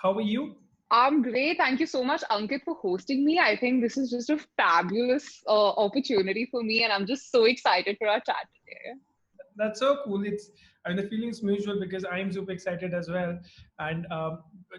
How are you? I'm great. Thank you so much, Ankit, for hosting me. I think this is just a fabulous opportunity for me, and I'm just so excited for our chat today. That's so cool. I mean, the feeling's mutual because I'm super excited as well. And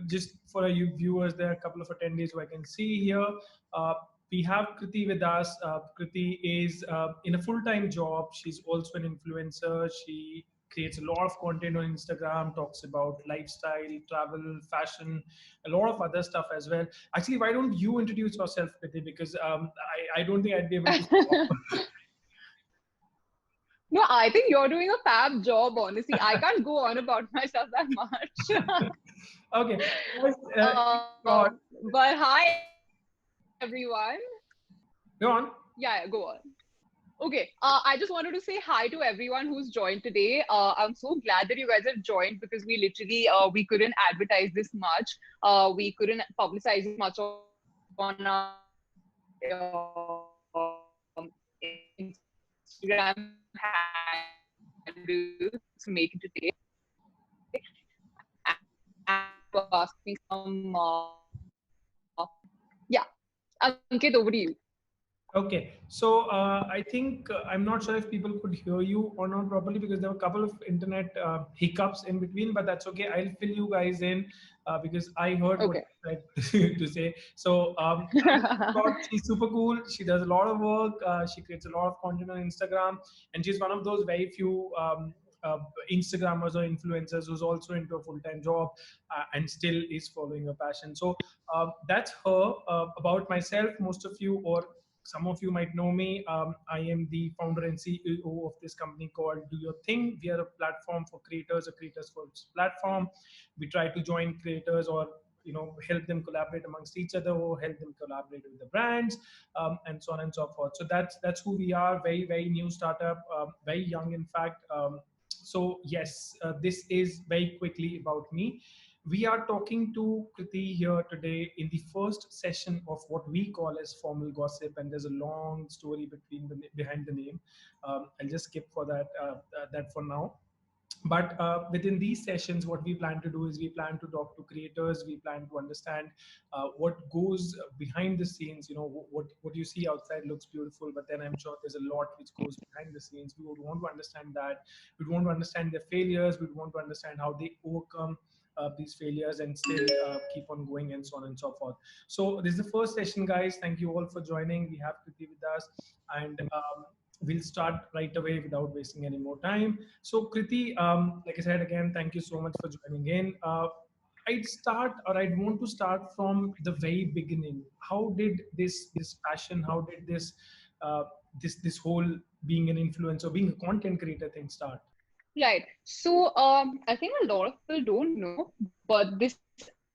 just for you viewers, there are a couple of attendees who I can see here. Uh, we have Kriti with us. Kriti is in a full-time job. She's also an influencer. She creates a lot of content on Instagram, talks about lifestyle, travel, fashion, a lot of other stuff as well. Actually, why don't you introduce yourself, Kriti? Because I don't think I'd be able to stop. No, I think you're doing a fab job, honestly. I can't go on about myself that much. Okay. First, go But hi, everyone. on. Yeah, go on. Okay, I just wanted to say hi to everyone who's joined today. I'm so glad that you guys have joined because we literally we couldn't advertise this much. We couldn't publicize it much on our Instagram handle to make it today. And ask me some, yeah. Ankit, over to you. Okay. So I think I'm not sure if people could hear you or not properly because there were a couple of internet hiccups in between, but that's okay. I'll fill you guys in because I heard what Okay. you tried to say. So I thought she's super cool. She does a lot of work. She creates a lot of content on Instagram, and she's one of those very few uh, Instagrammers or influencers who's also into a full-time job and still is following her passion. So that's her. About myself, most of you or some of you might know me. I am the founder and CEO of this company called Do Your Thing. We are a platform for creators, a creators first platform. We try to join creators or help them collaborate amongst each other or help them collaborate with the brands, and so on and so forth. So that's who we are. Very very new startup, very young in fact. So yes, this is very quickly about me. We are talking to Kriti here today in the first session of what we call as formal gossip, and there's a long story behind the name. I'll just skip for that for now. But within these sessions, what we plan to do is we plan to talk to creators. We plan to understand what goes behind the scenes. What you see outside looks beautiful, but then I'm sure there's a lot which goes behind the scenes. We would want to understand that. We'd want to understand their failures. We'd want to understand how they overcome these failures and still keep on going, and so on and so forth. So this is the first session, guys. Thank you all for joining. We have Kriti with us, and we'll start right away without wasting any more time. So Kriti, like I said again, thank you so much for joining in. I'd want to start from the very beginning. How did this passion? How did uh, this whole being an influencer, being a content creator thing start? Right. So, I think a lot of people don't know, but this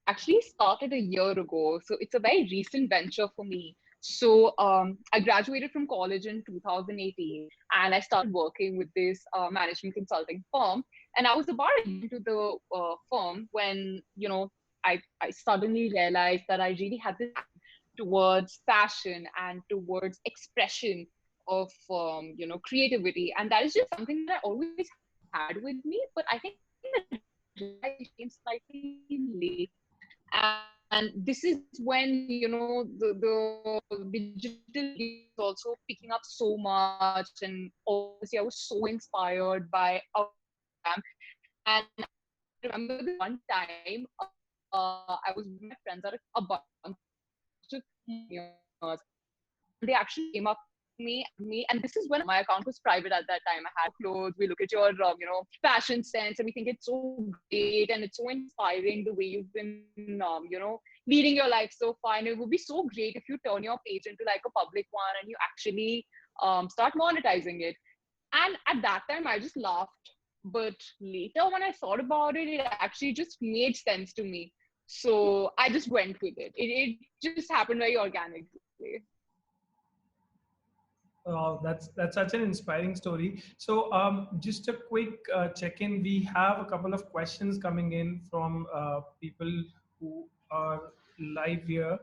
actually started a year ago. So it's a very recent venture for me. So, I graduated from college in 2018, and I started working with this management consulting firm. And I was about to get into the firm when, I suddenly realized that I really had this towards fashion and towards expression of creativity, and that is just something that I always had with me, but I think the realization came slightly late. And this is when the digital media was also picking up so much, and obviously I was so inspired by Instagram. And I remember this one time I was with my friends at a bunch of entrepreneurs, and they actually came up to me, and this is when my account was private at that time. I had clothes. We look at your fashion sense, and we think it's so great and it's so inspiring the way you've been leading your life so far, and it would be so great if you turn your page into like a public one and you actually start monetizing it. And at that time I just laughed, but later when I thought about it, it actually just made sense to me. So I just went with it just happened very organically. That's such an inspiring story. So, just a quick check-in. We have a couple of questions coming in from people who are live here.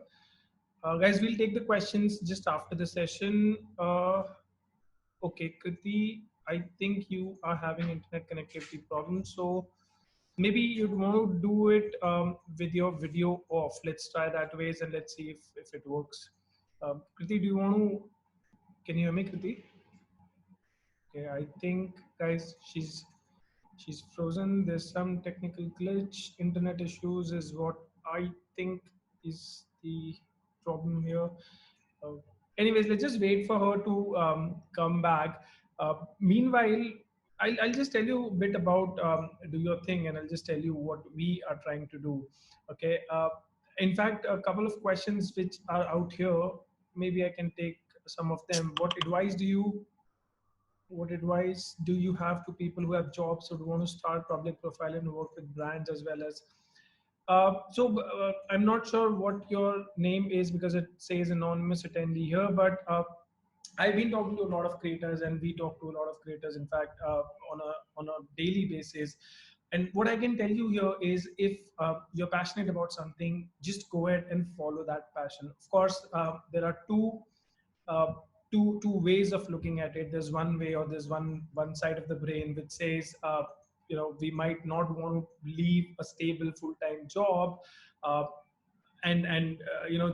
Guys, we'll take the questions just after the session. Okay, Kriti, I think you are having internet connectivity problems. So, maybe you'd want to do it with your video off. Let's try that ways and let's see if it works. Kriti, do you want to? Can you hear me, Kriti? Okay, I think, guys, she's frozen. There's some technical glitch. Internet issues is what I think is the problem here. Uh, Anyways, let's just wait for her to come back. Meanwhile, I'll just tell you a bit about do your thing, and I'll just tell you what we are trying to do. Okay. In fact, a couple of questions which are out here. Maybe I can take some of them. What advice do you have to people who have jobs or want to start public profile and work with brands as well as I'm not sure what your name is because it says anonymous attendee here, but I've been talking to a lot of creators, and we talk to a lot of creators, in fact, on a daily basis. And what I can tell you here is, if you're passionate about something, just go ahead and follow that passion. Of course, there are uh, two ways of looking at it. There's one way, or there's one side of the brain which says, we might not want to leave a stable full-time job, uh, and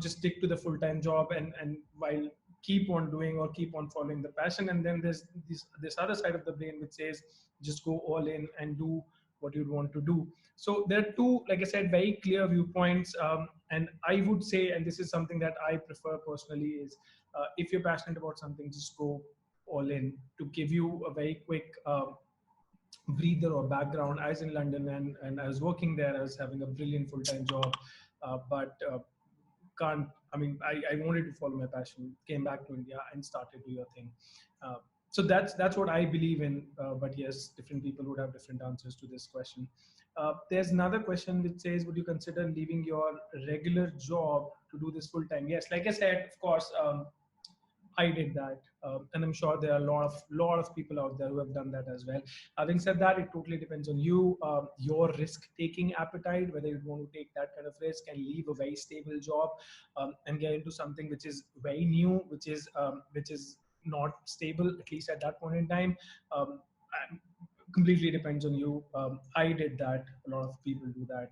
just stick to the full-time job, and while keep on doing or keep on following the passion. And then there's this other side of the brain which says, just go all in and do what you want to do. So there are two, like I said, very clear viewpoints. And I would say, and this is something that I prefer personally, is if you're passionate about something, just go all in. To give you a very quick breather or background, I was in London, and I was working there. I was having a brilliant full-time job, but can't. I mean, I wanted to follow my passion. Came back to India and started do your thing. Uh, so that's what I believe in. But yes, different people would have different answers to this question. There's another question which says, would you consider leaving your regular job to do this full time? Yes, like I said, of course. I did that, and I'm sure there are a lot of people out there who have done that as well. Having said that, it totally depends on you, your risk-taking appetite, whether you want to take that kind of risk and leave a very stable job, and get into something which is very new, which is not stable, at least at that point in time. And completely depends on you. I did that. A lot of people do that.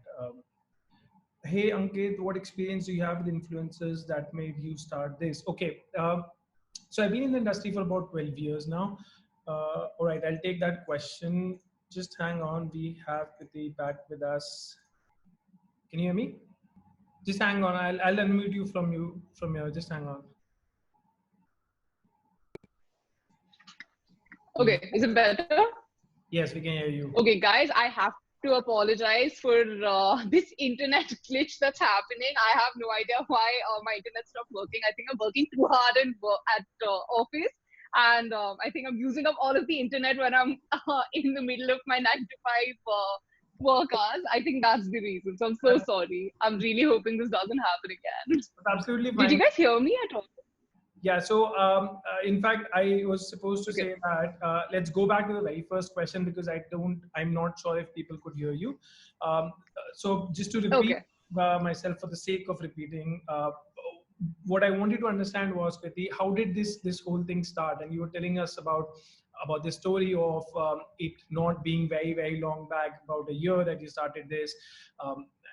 Hey Ankit, what experience do you have with influencers that made you start this? Okay, so I've been in the industry for about 12 years now. All right, I'll take that question. Just hang on. We have Kriti back with us. Can you hear me? Just hang on. I'll unmute you from here. Just hang on. Okay, is it better? Yes, we can hear you. Okay, guys, I have to apologize for this internet glitch that's happening. I have no idea why my internet stopped working. I think I'm working too hard at office, and I think I'm using up all of the internet when I'm in the middle of my 9 to 5 work hours. I think that's the reason. So I'm so sorry. I'm really hoping this doesn't happen again. That's absolutely Did you fine. guys hear me at all? Yeah, so in fact, I was supposed to Okay. say that let's go back to the very first question, because I'm not sure if people could hear you. So just to repeat Okay. myself for the sake of repeating, what I wanted to understand was, Kriti, how did this whole thing start? And you were telling us about the story of it not being very, very long back, about a year that you started this,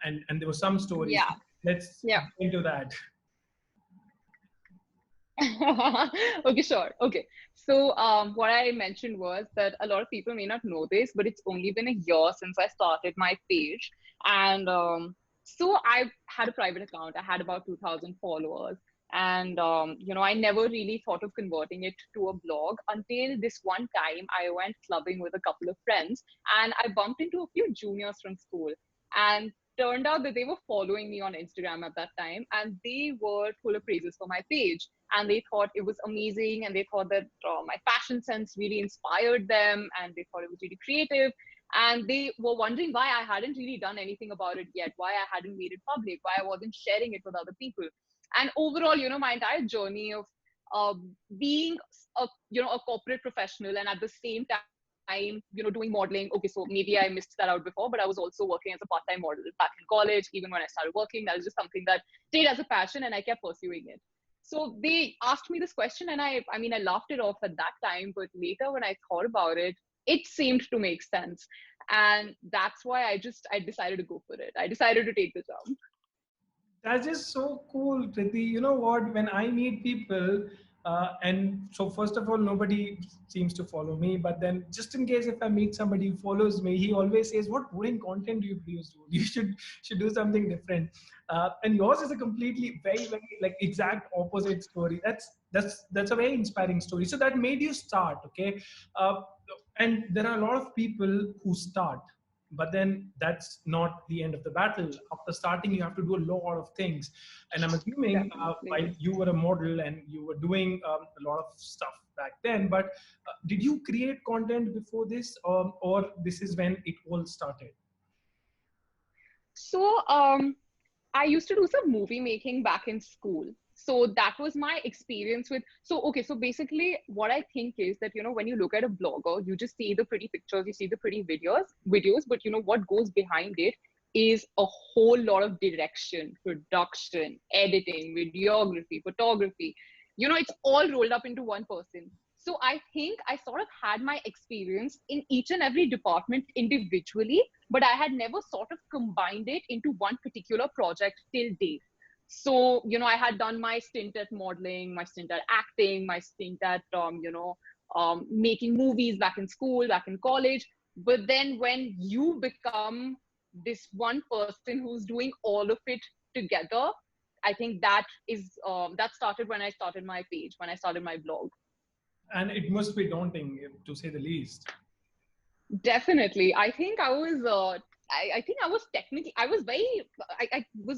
and there were some stories. Yeah. Let's Yeah. get into that. Okay, sure. Okay. So, what I mentioned was that a lot of people may not know this, but it's only been a year since I started my page. And so I had a private account. I had about 2,000 followers. And, I never really thought of converting it to a blog until this one time I went clubbing with a couple of friends, and I bumped into a few juniors from school. And turned out that they were following me on Instagram at that time, and they were full of praises for my page, and they thought it was amazing, and they thought that my fashion sense really inspired them, and they thought it was really creative, and they were wondering why I hadn't really done anything about it yet, why I hadn't made it public, why I wasn't sharing it with other people. And overall, my entire journey of being a corporate professional, and at the same time, doing modeling. Okay, so maybe I missed that out before, but I was also working as a part-time model back in college. Even when I started working, that was just something that stayed as a passion, and I kept pursuing it. So they asked me this question, and I mean, I laughed it off at that time, but later when I thought about it, it seemed to make sense. And that's why I decided to go for it. I decided to take the jump. That's just so cool, Kriti. You know what? When I meet people, and so first of all, nobody seems to follow me. But then, just in case if I meet somebody who follows me, he always says, "What boring content do you produce, dude? You should do something different." And yours is a completely very like exact opposite story. That's a very inspiring story. So that made you start, okay? Uh, and there are a lot of people who start, but then that's not the end of the battle. After starting, you have to do a lot of things, and I'm assuming Definitely. while you were a model and you were doing a lot of stuff back then, but did you create content before this, or this is when it all started? So, I used to do some movie making back in school. So that was my experience with. So, okay, so basically, what I think is that, when you look at a blogger, you just see the pretty pictures, you see the pretty videos, but what goes behind it is a whole lot of direction, production, editing, videography, photography. It's all rolled up into one person. So I think I sort of had my experience in each and every department individually, but I had never sort of combined it into one particular project till date. So, I had done my stint at modeling, my stint at acting, my stint at, making movies back in school, back in college. But then when you become this one person who's doing all of it together, I think that started when I started my page, when I started my blog. And it must be daunting, to say the least. Definitely. I think I think I was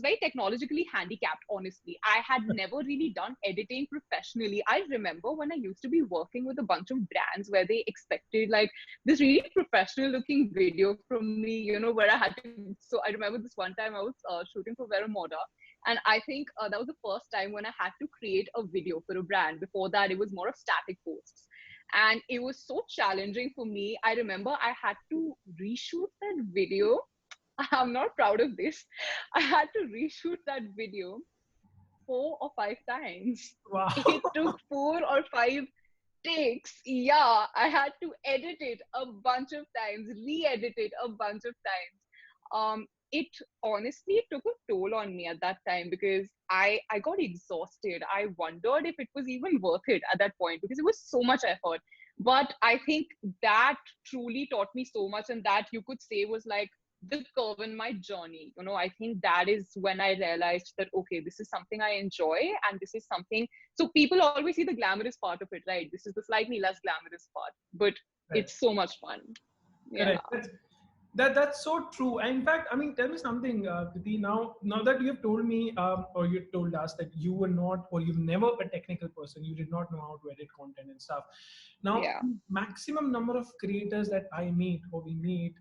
very technologically handicapped, honestly. I had never really done editing professionally. I remember when I used to be working with a bunch of brands where they expected like this really professional looking video from me, where I had to. So I remember this one time I was shooting for Vera Moda. And I think that was the first time when I had to create a video for a brand. Before that, it was more of static posts, and it was so challenging for me. I remember I had to reshoot that video. I'm not proud of this. I had to reshoot that video 4 or 5 times. It Wow. took 4 or 5 takes. Yeah, I had to edit it a bunch of times, re-edit it a bunch of times. It honestly took a toll on me at that time because I got exhausted. I wondered if it was even worth it at that point because it was so much effort. But I think that truly taught me so much, and that you could say was like the curve in my journey. I think that is when I realized that okay, this is something I enjoy, and this is something. So people always see the glamorous part of it, right? This is the slightly less glamorous part, but Correct. it's so much fun. Yeah. Correct. That's so true. And in fact, I mean, tell me something, Kriti. Now that you have told me, or you told us that you were not, or you've never a technical person, you did not know how to edit content and stuff. Now, Yeah. maximum number of creators that I meet or we meet,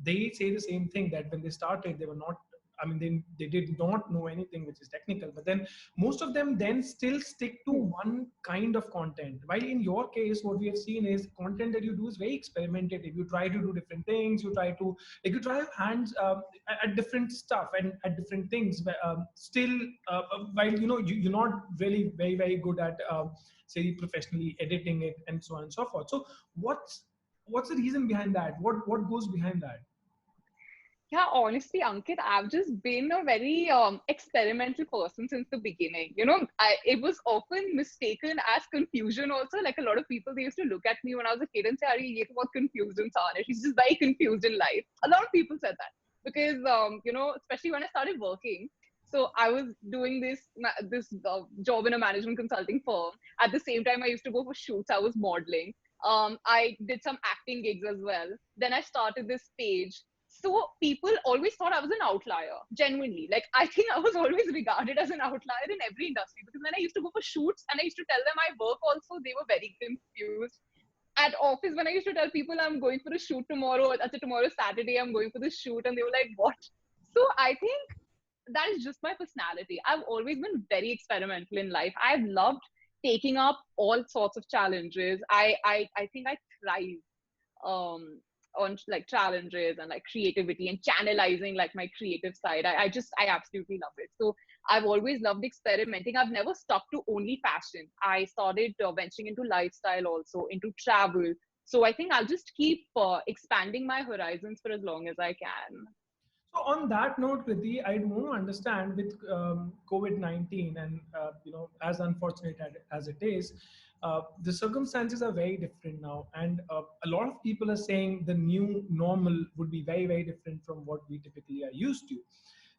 they say the same thing that when they started, they were not. I mean, they did not know anything which is technical, but then most of them then still stick to Hmm. one kind of content. While in your case, what we have seen is content that you do is very experimentative. You try to do different things. You try your hands at different stuff and at different things. But still, while you're not really very good at say professionally editing it and so on and so forth. So what's the reason behind that? What goes behind that? Yeah, honestly, Ankit, I've just been a very experimental person since the beginning. It was often mistaken as confusion also. Like a lot of people, they used to look at me when I was a kid and say, "Are you what confused insaan hai? She's just very confused in life." A lot of people said that because, especially when I started working. So I was doing this job in a management consulting firm. At the same time, I used to go for shoots. I was modeling. I did some acting gigs as well. Then I started this page, so people always thought I was an outlier, genuinely. Like, I think I was always regarded as an outlier in every industry because when I used to go for shoots and I used to tell them I work also, they were very confused. At office, when I used to tell people I'm going for a shoot tomorrow, that's tomorrow Saturday, I'm going for the shoot, and they were like, what? So I think that is just my personality. I've always been very experimental in life. I've loved taking up all sorts of challenges. I think I thrive um on like challenges and like creativity and channelizing like my creative side. I absolutely love it. So I've always loved experimenting. I've never stuck to only fashion. I started venturing into lifestyle, also into travel. So I think I'll just keep expanding my horizons for as long as I can. So on that note, Kriti, I want to understand with COVID-19 and as unfortunate as it is, the circumstances are very different now, and a lot of people are saying the new normal would be very very different from what we typically are used to.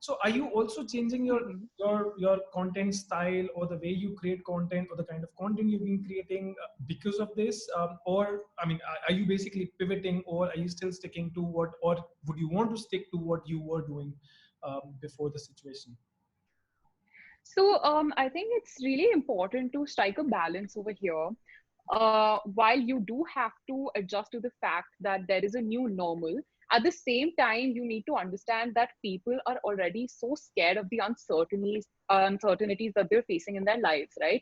So are you also changing your Mhm. your content style or the way you create content or the kind of content you've been creating because of this? Or I mean, are you basically pivoting, or are you still sticking to what, or would you want to stick to what you were doing before the situation? So I think it's really important to strike a balance over here. While you do have to adjust to the fact that there is a new normal, at the same time, you need to understand that people are already so scared of the uncertainties that they're facing in their lives, right?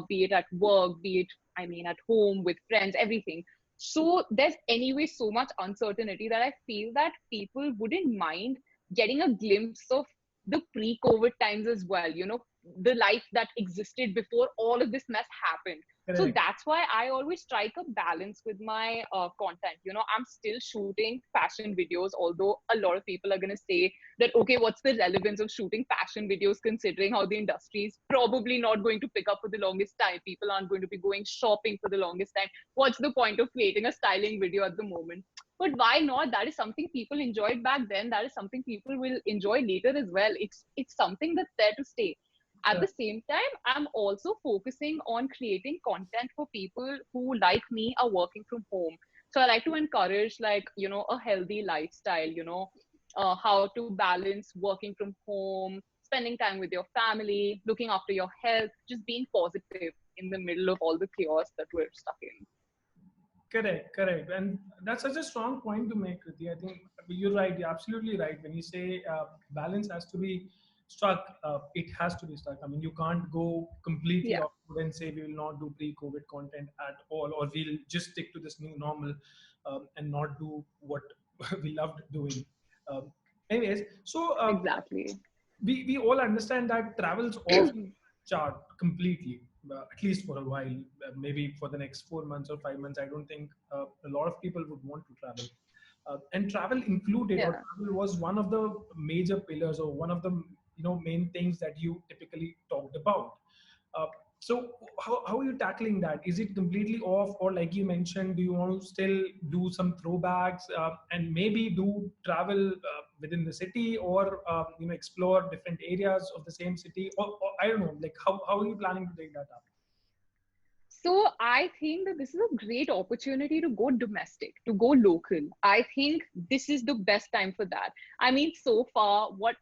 Be it at work, be it, I mean, at home, with friends, everything. So there's anyway so much uncertainty that I feel that people wouldn't mind getting a glimpse of the pre-COVID times as well, the life that existed before all of this mess happened. So Correct. that's why I always strike a balance with my content. I'm still shooting fashion videos, although a lot of people are going to say that, okay, what's the relevance of shooting fashion videos considering how the industry is probably not going to pick up for the longest time? People aren't going to be going shopping for the longest time. What's the point of creating a styling video at the moment? But why not? That is something people enjoyed back then. That is something people will enjoy later as well. It's something that's there to stay. At Yeah. the same time, I'm also focusing on creating content for people who, like me, are working from home. So I like to encourage, like, a healthy lifestyle, how to balance working from home, spending time with your family, looking after your health, just being positive in the middle of all the chaos that we're stuck in. Correct, correct. And that's such a strong point to make, Kriti. I think you're right. You're absolutely right. When you say balance has to be struck, it has to be struck. I mean, you can't go completely Yeah, off and say we will not do pre-COVID content at all, or we'll just stick to this new normal and not do what we loved doing. Um, anyways, so exactly. we all understand that travel's off chart completely, at least for a while. Maybe for the next 4 months or 5 months, I don't think a lot of people would want to travel. And travel included, or Yeah. travel was one of the major pillars, or one of the main things that you typically talked about. Uh, so how are you tackling that? Is it completely off, or like you mentioned, do you want to still do some throwbacks and maybe do travel within the city, or explore different areas of the same city, or I don't know, like how are you planning to take that up? So I think that this is a great opportunity to go domestic, to go local. I think this is the best time for that. I mean, so far, what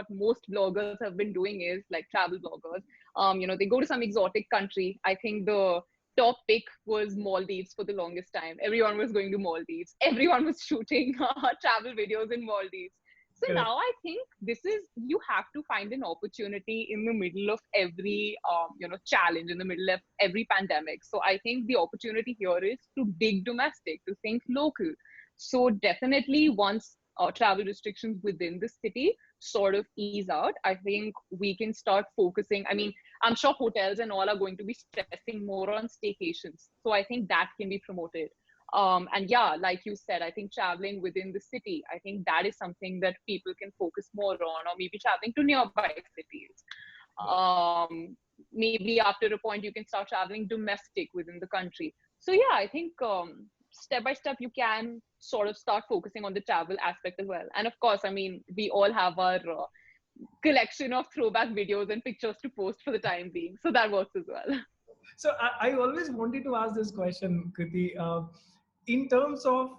most bloggers have been doing is like travel bloggers. They go to some exotic country. I think the top pick was Maldives for the longest time. Everyone was going to Maldives. Everyone was shooting travel videos in Maldives. So Correct. now I think this is, you have to find an opportunity in the middle of every challenge, in the middle of every pandemic. So I think the opportunity here is to dig domestic, to think local. So definitely once travel restrictions within the city sort of ease out, I think we can start focusing. I mean, I'm sure hotels and all are going to be stressing more on staycations. So I think that can be promoted. And yeah, like you said, I think traveling within the city, I think that is something that people can focus more on, or maybe traveling to nearby cities. Maybe after a point, you can start traveling domestic within the country. So yeah, I think step by step, you can sort of start focusing on the travel aspect as well. And of course, I mean, we all have our collection of throwback videos and pictures to post for the time being. So that works as well. So I always wanted to ask this question, Kriti. In terms of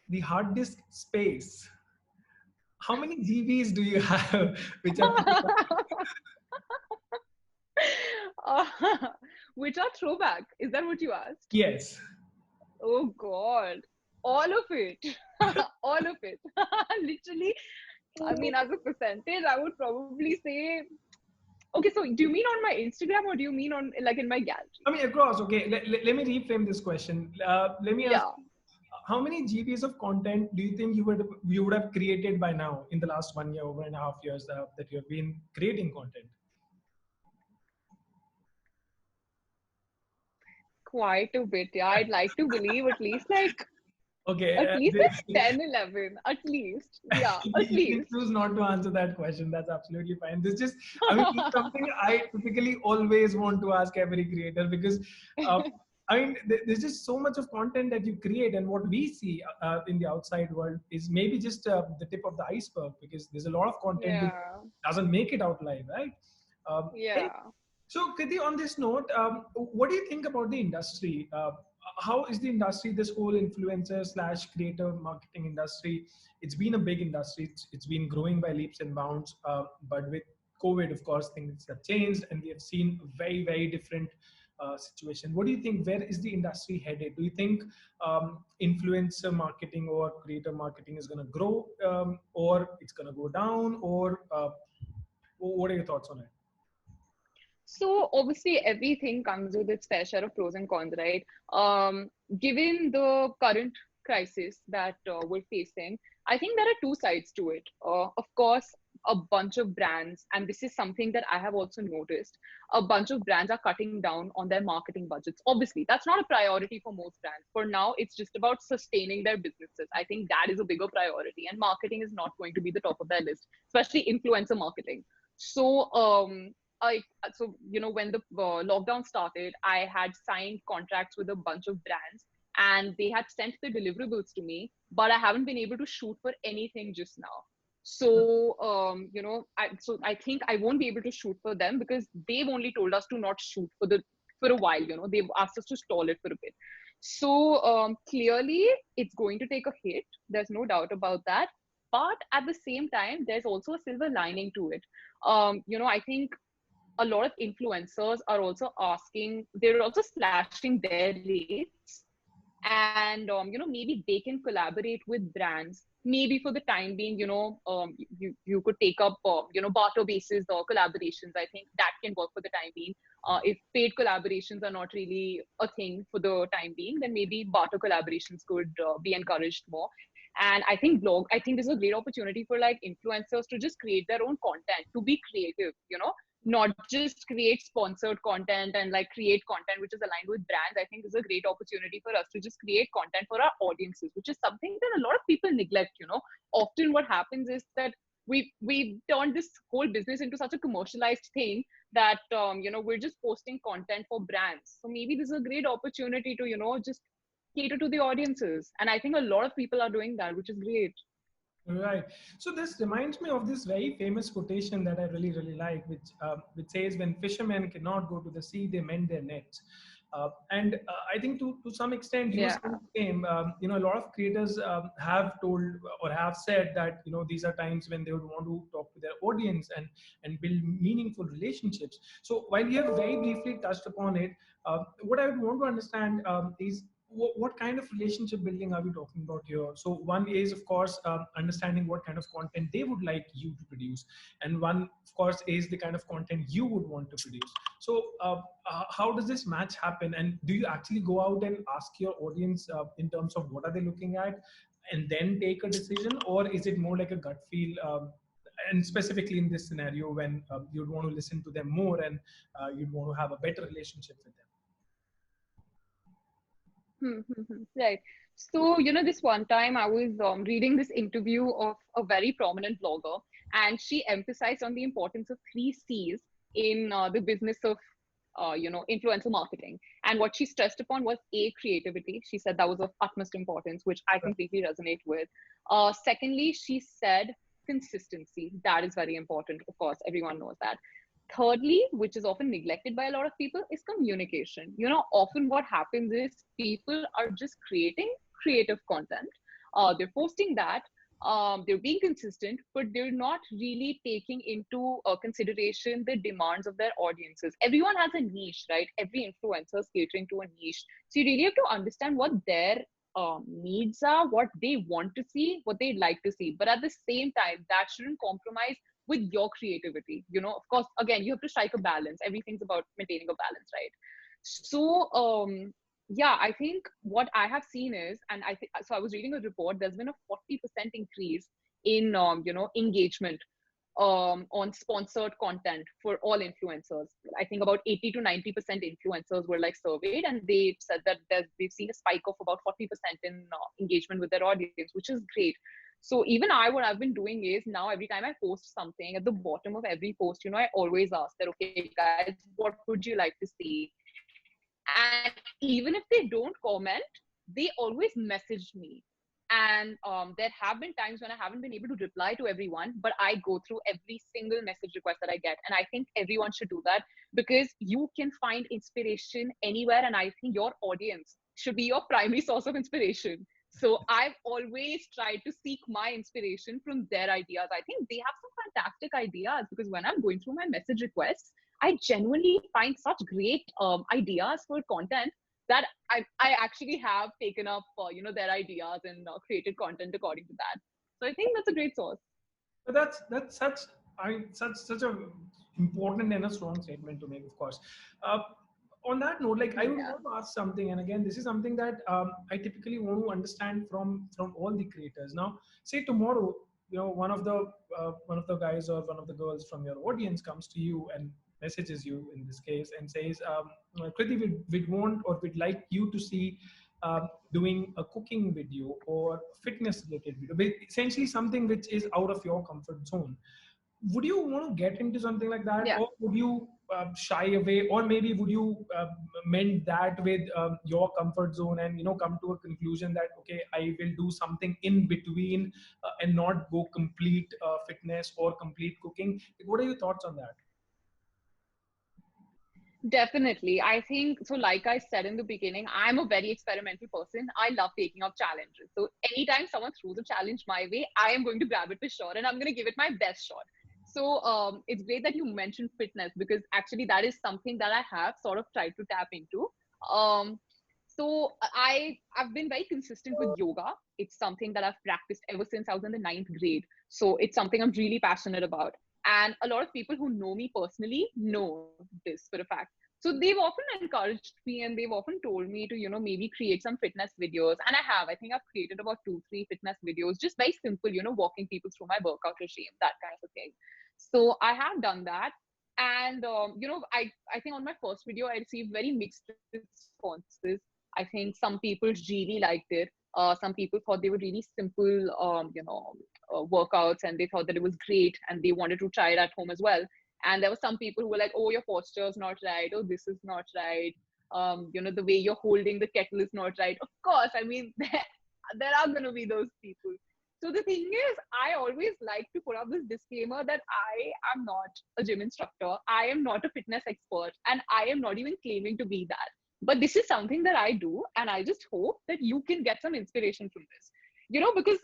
the hard disk space, how many GBs do you have which are uh, which are throwback. Is that what you asked? yes. Oh God, all of it, all of it. Literally, I mean, as a percentage, I would probably say. Okay, so do you mean on my Instagram or do you mean on like in my gallery? I mean, across. Okay, let me reframe this question. Let me ask, Yeah. how many GBs of content do you think you would have created by now in the last 1 year, 1.5 years that you have been creating content? Quite a bit, yeah. I'd like to believe Okay, at least like 10, 11, at least. Yeah, at you can least. choose not to answer that question. That's absolutely fine. This just, I mean, this is something I typically always want to ask every creator because, uh, I mean, there's just so much of content that you create, and what we see in the outside world is maybe just the tip of the iceberg because there's a lot of content which Yeah, doesn't make it out live, right? And yeah. so, Kriti, on this note, what do you think about the industry? How is the industry, this whole influencer slash creator marketing industry? It's been a big industry. It's been growing by leaps and bounds. But with COVID, of course, things have changed, and we have seen a very, very different situation. What do you think? Where is the industry headed? Do you think influencer marketing or creator marketing is going to grow, or it's going to go down, or what are your thoughts on it? So obviously everything comes with its fair share of pros and cons, right? Given the current crisis that we're facing, I think there are two sides to it. Of course, a bunch of brands, and this is something that I have also noticed, a bunch of brands are cutting down on their marketing budgets. Obviously, that's not a priority for most brands. For now, it's just about sustaining their businesses. I think that is a bigger priority, and marketing is not going to be the top of their list, especially influencer marketing. So, when the lockdown started, I had signed contracts with a bunch of brands, and they had sent the deliverables to me, but I haven't been able to shoot for anything just now. So, I think I won't be able to shoot for them because they've only told us to not shoot for a while. They've asked us to stall it for a bit. So, clearly, it's going to take a hit. There's no doubt about that. But at the same time, there's also a silver lining to it. I think a lot of influencers are also they're also slashing their rates, and maybe they can collaborate with brands, maybe for the time being. You could take up barter basis or collaborations. I think that can work for the time being. If paid collaborations are not really a thing for the time being, then maybe barter collaborations could be encouraged more. And I think this is a great opportunity for like influencers to just create their own content, to be creative, not just create sponsored content and like create content which is aligned with brands. I think this is a great opportunity for us to just create content for our audiences, which is something that a lot of people neglect. Often what happens is that we turned this whole business into such a commercialized thing that we're just posting content for brands. So maybe this is a great opportunity to just cater to the audiences, and I think a lot of people are doing that, which is great. Right. So this reminds me of this very famous quotation that I really, really like, which says, "When fishermen cannot go to the sea, they mend their nets." And I think to some extent you were Yeah. saying the same. A lot of creators have told or have said that these are times when they would want to talk to their audience and build meaningful relationships. So while you have very briefly touched upon it, what I would want to understand is what kind of relationship building are we talking about here? So one is, of course, understanding what kind of content they would like you to produce, and one, of course, is the kind of content you would want to produce. So how does this match happen, and do you actually go out and ask your audience in terms of what are they looking at, and then take a decision, or is it more like a gut feel? And specifically in this scenario, when you'd want to listen to them more, and you'd want to have a better relationship with them. Right. So, this one time I was reading this interview of a very prominent blogger, and she emphasized on the importance of three C's in the business of, influencer marketing. And what she stressed upon was A, creativity. She said that was of utmost importance, which I completely resonate with. Secondly, she said consistency. That is very important. Of course, everyone knows that. Thirdly, which is often neglected by a lot of people, is communication. Often what happens is people are just creating creative content. They're posting that. They're being consistent, but they're not really taking into consideration the demands of their audiences. Everyone has a niche, right? Every influencer is catering to a niche. So you really have to understand what their needs are, what they want to see, what they'd like to see. But at the same time, that shouldn't compromise with your creativity. Of course, again, you have to strike a balance. Everything's about maintaining a balance, right? So, yeah, I think what I have seen is, and I was reading a report, there's been a 40% increase in, engagement on sponsored content for all influencers. I think about 80 to 90% influencers were like surveyed, and they said that they've seen a spike of about 40% in engagement with their audience, which is great. So even what I've been doing is now every time I post something, at the bottom of every post, I always ask that, okay, guys, what would you like to see? And even if they don't comment, they always message me. And there have been times when I haven't been able to reply to everyone, but I go through every single message request that I get. And I think everyone should do that, because you can find inspiration anywhere. And I think your audience should be your primary source of inspiration. So I've always tried to seek my inspiration from their ideas. I think they have some fantastic ideas, because when I'm going through my message requests, I genuinely find such great ideas for content that I actually have taken up their ideas and created content according to that. So I think that's a great source. But that's such a important and a strong statement to make, of course. Uh, on that note, like I would Yeah. want to ask something, and again, this is something that I typically want to understand from all the creators. Now, say tomorrow, one of the guys or one of the girls from your audience comes to you and messages you in this case and says, Kriti, we'd want or we'd like you to see doing a cooking video or fitness related video, essentially something which is out of your comfort zone. Would you want to get into something like that, Yeah. or would you shy away, or maybe would you mend that with your comfort zone and come to a conclusion that okay, I will do something in between and not go complete fitness or complete cooking? What are your thoughts on that? Definitely. I think so. Like I said in the beginning, I'm a very experimental person. I love taking up challenges. So anytime someone throws a challenge my way, I am going to grab it for sure, and I'm going to give it my best shot. So it's great that you mentioned fitness, because actually that is something that I have sort of tried to tap into. Um, I've been very consistent with yoga. It's something that I've practiced ever since I was in the ninth grade. So it's something I'm really passionate about. And a lot of people who know me personally know this for a fact. So they've often encouraged me, and they've often told me to, maybe create some fitness videos. And I have. I think I've created about 2, 3 fitness videos, just very simple, walking people through my workout regime, that kind of a thing. So I have done that. And I think on my first video I received very mixed responses. I think some people really liked it. Some people thought they were really simple, workouts, and they thought that it was great, and they wanted to try it at home as well. And there were some people who were like, "Oh, your posture is not right. Oh, this is not right. The way you're holding the kettle is not right." Of course, I mean, there are going to be those people. So the thing is, I always like to put up this disclaimer that I am not a gym instructor. I am not a fitness expert, and I am not even claiming to be that. But this is something that I do, and I just hope that you can get some inspiration from this. Because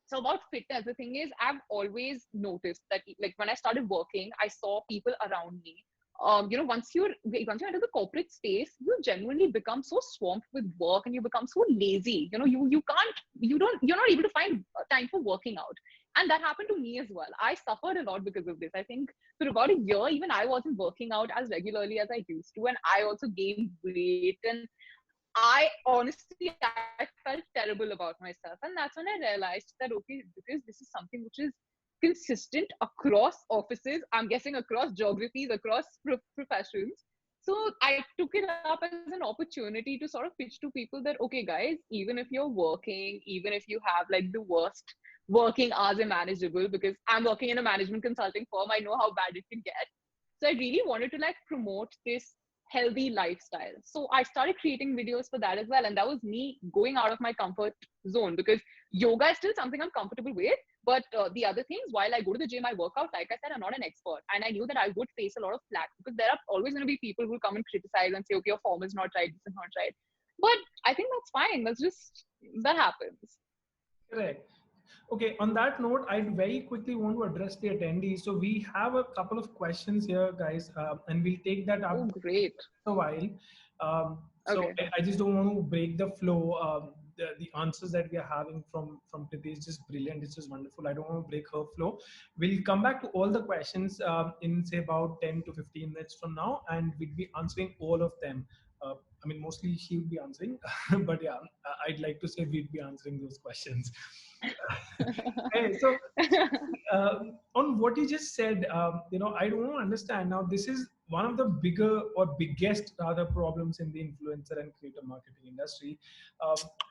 so about fitness, the thing is, I've always noticed that like when I started working, I saw people around me. Once you enter the corporate space, you genuinely become so swamped with work, and you become so lazy. You're not able to find time for working out. And that happened to me as well. I suffered a lot because of this. I think for about a year, even I wasn't working out as regularly as I used to, and I also gained weight. And I felt terrible about myself. And that's when I realized that, okay, because this is something which is consistent across offices, I'm guessing across geographies, across professions. So I took it up as an opportunity to sort of pitch to people that, okay, guys, even if you're working, even if you have like the worst working hours manageable, because I'm working in a management consulting firm, I know how bad it can get. So I really wanted to like promote this healthy lifestyle. So I started creating videos for that as well. And that was me going out of my comfort zone, because yoga is still something I'm comfortable with. But the other things, while I go to the gym, I work out, like I said, I'm not an expert. And I knew that I would face a lot of flack, because there are always going to be people who will come and criticize and say, okay, your form is not right, this is not right. But I think that's fine. That happens. Correct. Okay, on that note, I'd very quickly want to address the attendees. So we have a couple of questions here, guys, and we'll take that Oh, up great. a while. So Okay. I just don't want to break the flow. The answers that we are having from Kriti is just brilliant. It's just wonderful. I don't want to break her flow. We'll come back to all the questions in say about 10 to 15 minutes from now, and we'll be answering all of them. I mean, mostly she will be answering, but yeah, I'd like to say we'd be answering those questions. Hey, so on what you just said, I don't understand. Now, this is one of the bigger or biggest rather problems in the influencer and creator marketing industry.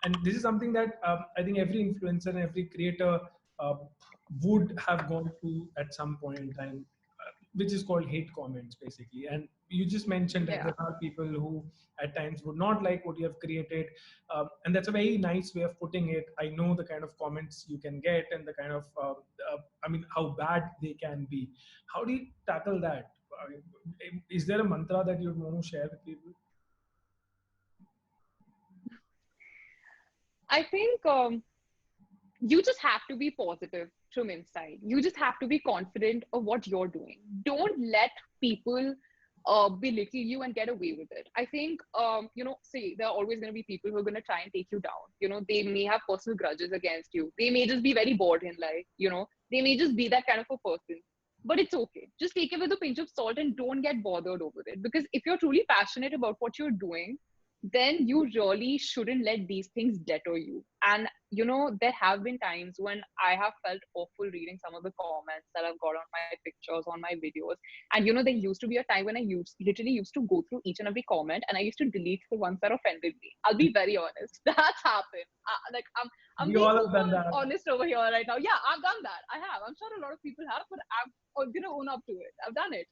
And this is something that I think every influencer and every creator uh, would have gone through at some point in time, which is called hate comments basically. And you just mentioned that Yeah. there are people who at times would not like what you have created, and that's a very nice way of putting it. I know the kind of comments you can get and the kind of how bad they can be. How do you tackle that? Is there a mantra that you'd want to share with people? I think you just have to be positive from inside. You just have to be confident of what you're doing. Don't let people belittle you and get away with it. I think, see, there are always going to be people who are going to try and take you down. They may have personal grudges against you. They may just be very bored in life. They may just be that kind of a person. But it's okay. Just take it with a pinch of salt and don't get bothered over it. Because if you're truly passionate about what you're doing, then you really shouldn't let these things deter you. And there have been times when I have felt awful reading some of the comments that I've got on my pictures, on my videos. And there used to be a time when I literally used to go through each and every comment, and I used to delete the ones that offended me. I'll be very honest. That's happened. I'm We being all have super done that. honest over here right now. Yeah, I've done that. I have. I'm sure a lot of people have, but I'm gonna own up to it. I've done it.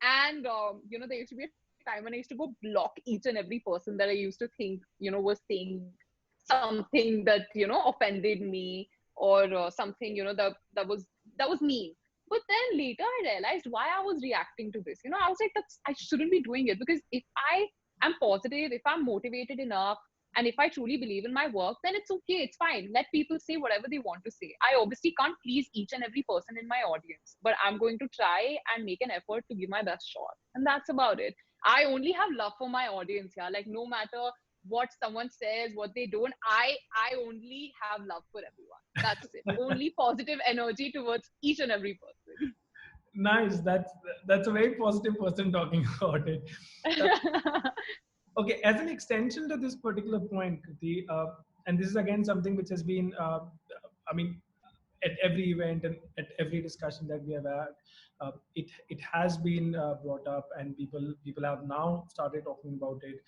And there used to be a time when I used to go block each and every person that I used to think was saying something that offended me, or something that was mean. But then later I realized why I was reacting to this. I was like, that's I shouldn't be doing it, because if I am positive, if I'm motivated enough, and if I truly believe in my work, then it's okay, it's fine. Let people say whatever they want to say. I obviously can't please each and every person in my audience, but I'm going to try and make an effort to give my best shot. And that's about it. I only have love for my audience here. Like, no matter what someone says, what they don't, I only have love for everyone. That's it. Only positive energy towards each and every Nice. That's a very positive person talking about it. Uh, person. Okay, as an extension to this particular point, Kriti, and this is again something which has been, I mean, at every event and at every discussion that we have had, it has been brought up, and people have now started talking about it,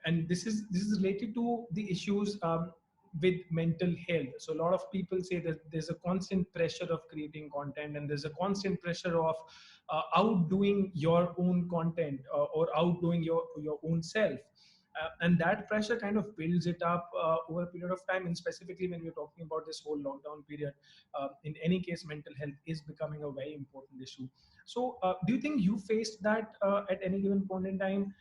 and this is related to the issues with mental health. So a lot of people say that there's a constant pressure of creating content, and there's a constant pressure of outdoing your own content, or outdoing your own self. And that pressure kind of builds it up over a period of time, and specifically when we're talking about this whole lockdown period, in any case, mental health is becoming a very important issue. So do you think you faced that at any given point in time?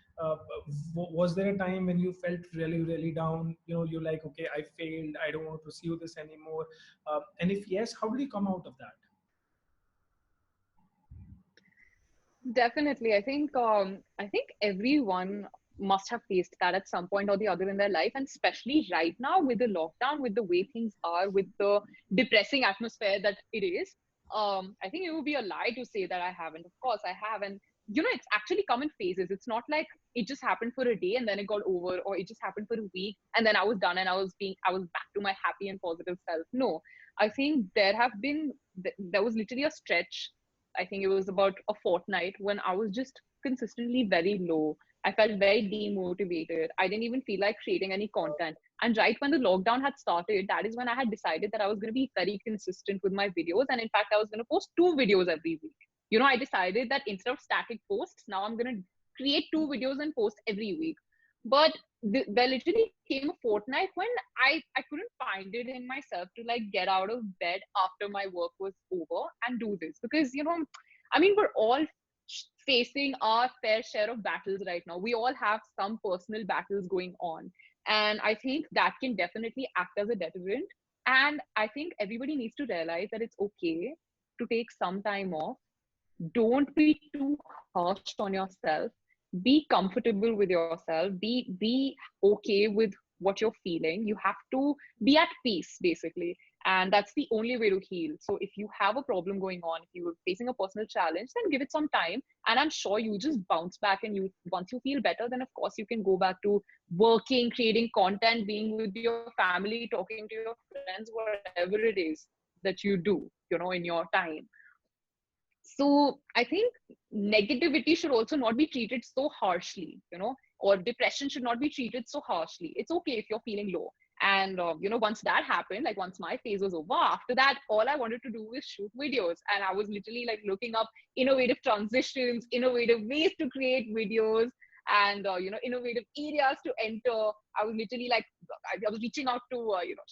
Was there a time when you felt really, really down? You're like, okay, I failed, I don't want to pursue this anymore. And if yes, how did you come out of that? Definitely. I think everyone must have faced that at some point or the other in their life. And especially right now with the lockdown, with the way things are, with the depressing atmosphere that it is. I think it would be a lie to say that I haven't. Of course I have. And it's actually come in phases. It's not like it just happened for a day and then it got over, or it just happened for a week and then I was done and I was back to my happy and positive self. No. I think there was literally a stretch. I think it was about a fortnight when I was just consistently very low. I felt very demotivated. I didn't even feel like creating any content. And right when the lockdown had started, that is when I had decided that I was going to be very consistent with my videos. And in fact, I was going to post 2 videos every week. I decided that instead of static posts, now I'm going to create 2 videos and post every week. But there literally came a fortnight when I couldn't find it in myself to like get out of bed after my work was over and do this, because I mean, we're all facing our fair share of battles right now. We all have some personal battles going on, and I think that can definitely act as a deterrent. And I think everybody needs to realize that it's okay to take some time off. Don't be too harsh on yourself. Be comfortable with yourself. Be okay with what you're feeling. You have to be at peace, basically. And that's the only way to heal. So if you have a problem going on, if you're facing a personal challenge, then give it some time, and I'm sure you just bounce back. And you once you feel better, then of course you can go back to working, creating content, being with your family, talking to your friends, whatever it is that you do in your time. So I think negativity should also not be treated so harshly, or depression should not be treated so harshly. It's okay if you're feeling low. And, once that happened, like once my phase was over, after that, all I wanted to do was shoot videos. And I was literally like looking up innovative transitions, innovative ways to create videos, and, innovative areas to enter. I was literally like, I was reaching out to,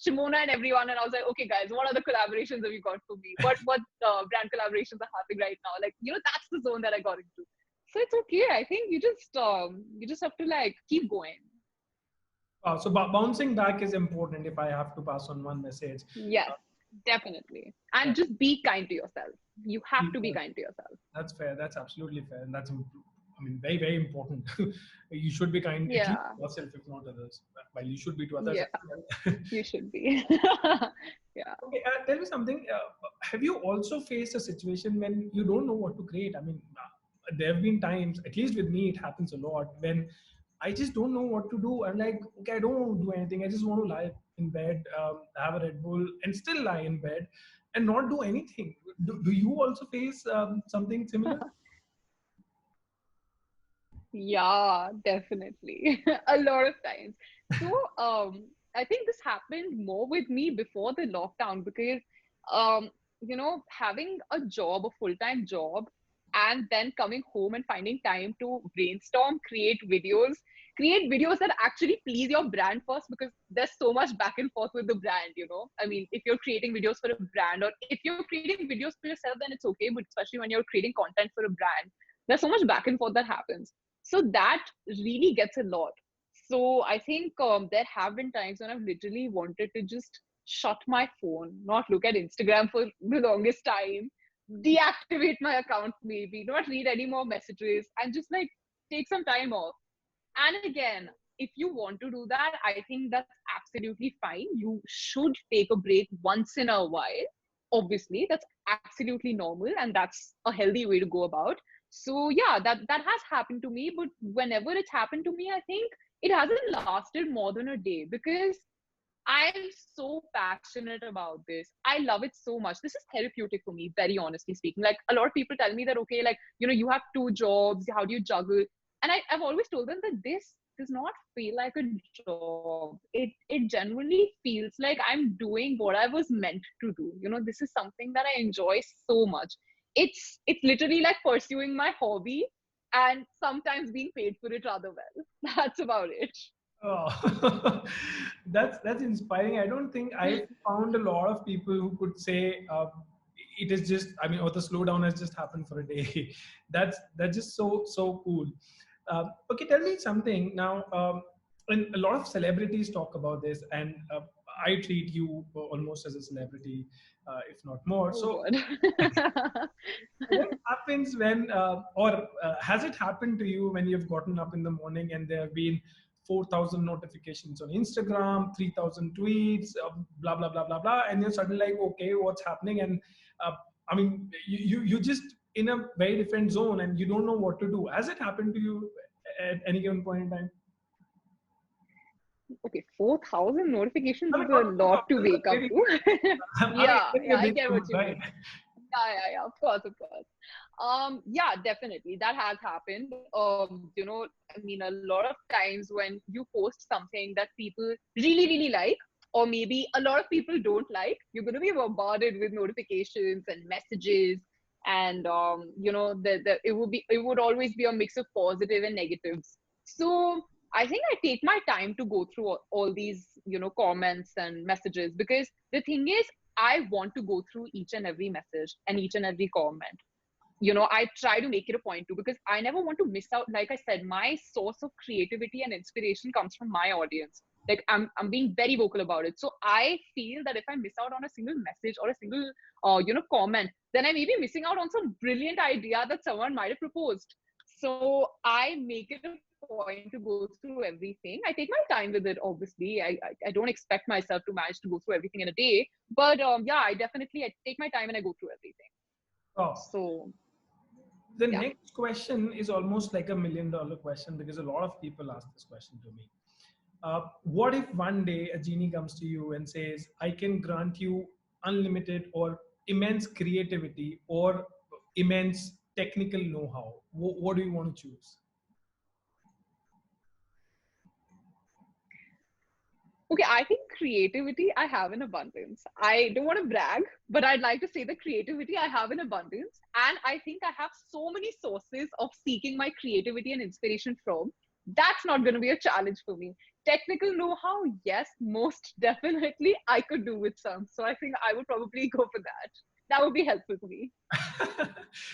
Shimona and everyone, and I was like, okay, guys, what are the collaborations have you got for me? What brand collaborations are happening right now? Like, that's the zone that I got into. So it's okay. I think you just have to like keep going. So bouncing back is important. If I have to pass on one message, Yes, uh, definitely. yeah, And just be kind to yourself. You have to be yeah, kind to yourself. that's fair. That's absolutely fair, and I mean, very very important. You should be kind at least Yeah. to yourself, if not others. While you should be to others Yeah. as well. You should be. Yeah. Okay, tell me something. Have you also faced a situation when you don't know what to create? I mean, there have been times, at least with me, it happens a lot when I just don't know what to do. I'm like, okay, I don't want to do anything. I just want to lie in bed, have a Red Bull, and still lie in bed and not do anything. Do you also face something similar? Yeah, definitely. A lot of times. So, I think this happened more with me before the lockdown because, having a job, a full-time job, and then coming home and finding time to brainstorm, create videos that actually please your brand first, because there's so much back and forth with the brand. I mean, if you're creating videos for a brand, or if you're creating videos for yourself, then it's okay. But especially when you're creating content for a brand, there's so much back and forth that happens. So that really gets a lot. So I think there have been times when I've literally wanted to just shut my phone, not look at Instagram for the longest time, deactivate my account, maybe not read any more messages, and just like take some time off. And again, if you want to do that, I think that's absolutely fine. You should take a break once in a while. Obviously, that's absolutely normal, and that's a healthy way to go about. So yeah, that has happened to me, but whenever it's happened to me, I think it hasn't lasted more than a day, because I'm so passionate about this. I love it so much. This is therapeutic for me, very honestly speaking. Like, a lot of people tell me that, okay, like, you have two jobs, how do you juggle? And I've always told them that this does not feel like a job. It genuinely feels like I'm doing what I was meant to do. This is something that I enjoy so much. It's literally like pursuing my hobby and sometimes being paid for it rather well. That's about it. Oh, that's inspiring. I don't think I found a lot of people who could say it is just. I mean, or the slowdown has just happened for a day. That's just so cool. Okay, tell me something now. And a lot of celebrities talk about this, and I treat you almost as a celebrity, if not more. Oh So, God. what happens when, or has it happened to you when you've gotten up in the morning and there have been 4,000 notifications on Instagram, 3,000 tweets, blah, blah, blah, blah, blah, and you're suddenly like, okay, what's happening? And I mean, you just in a very different zone and you don't know what to do. Has it happened to you at any given point in time? Okay, 4,000 notifications I mean, is not a lot to 4,000, but wake up maybe, to. I mean, Yeah, maybe yeah, a I big get what number, you right? mean. Yeah, of course, of course. Yeah, definitely. That has happened. I mean, a lot of times when you post something that people really, really like, or maybe a lot of people don't like, you're going to be bombarded with notifications and messages. And, it would always be a mix of positive and negatives. So I think I take my time to go through all these, comments and messages, because the thing is, I want to go through each and every message and each and every comment. I try to make it a point to, because I never want to miss out. Like I said, my source of creativity and inspiration comes from my audience. Like, I'm being very vocal about it. So I feel that if I miss out on a single message or a single comment, then I may be missing out on some brilliant idea that someone might have proposed. So I make it a point to go through everything. I take my time with it, obviously. I don't expect myself to manage to go through everything in a day. But yeah, I take my time and I go through everything. Oh, So the yeah. next question is almost like $1 million question because a lot of people ask this question to me. What if one day a genie comes to you and says, I can grant you unlimited or immense creativity or immense technical know-how? What do you want to choose? Okay, I think creativity I have in abundance. I don't want to brag, but I'd like to say the creativity I have in abundance. And I think I have so many sources of seeking my creativity and inspiration from. That's not going to be a challenge for me. Technical know how, yes, most definitely I could do with some. So I think I would probably go for that. That would be helpful for me.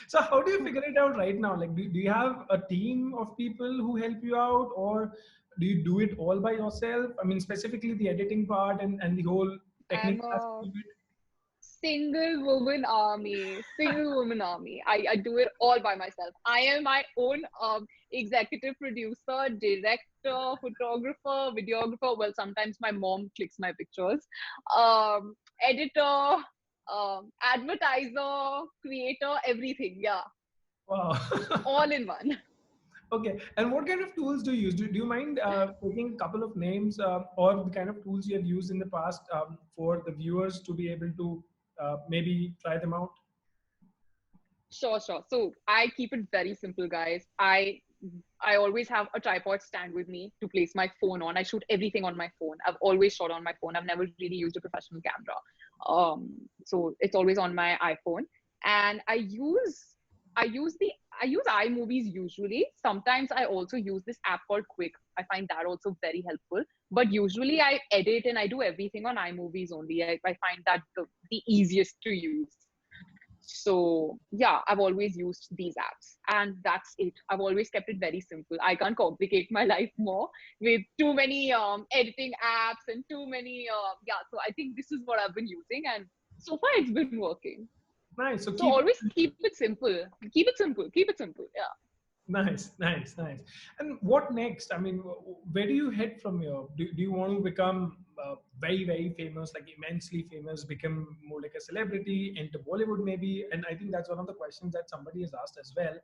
So how do you figure it out right now? Like, do you have a team of people who help you out, or do you do it all by yourself? I mean, specifically the editing part and the whole I'm technical a aspect of it. single woman army. I do it all by myself. I am my own executive producer, director, photographer, videographer. Well, sometimes my mom clicks my pictures. Editor, advertiser, creator, everything. Yeah, Wow. all in one. Okay. And what kind of tools do you use? Do you mind taking a couple of names or the kind of tools you have used in the past for the viewers to be able to maybe try them out? Sure, sure. So I keep it very simple, guys. I always have a tripod stand with me to place my phone on. I shoot everything on my phone. I've always shot on my phone. I've never really used a professional camera. So it's always on my iPhone. And I use iMovies usually. Sometimes I also use this app called Quick. I find that also very helpful. But usually I edit and I do everything on iMovies only. I find that the easiest to use. So yeah, I've always used these apps and that's it. I've always kept it very simple. I can't complicate my life more with too many editing apps and too many yeah. So I think this is what I've been using and so far it's been working. Nice. So So keep always it. keep it simple. Keep it simple. Keep it simple. Yeah. Nice, nice, nice. And what next? I mean, where do you head from here? Do you want to become very, very famous, like immensely famous, become more like a celebrity, enter Bollywood maybe? And I think that's one of the questions that somebody has asked as well.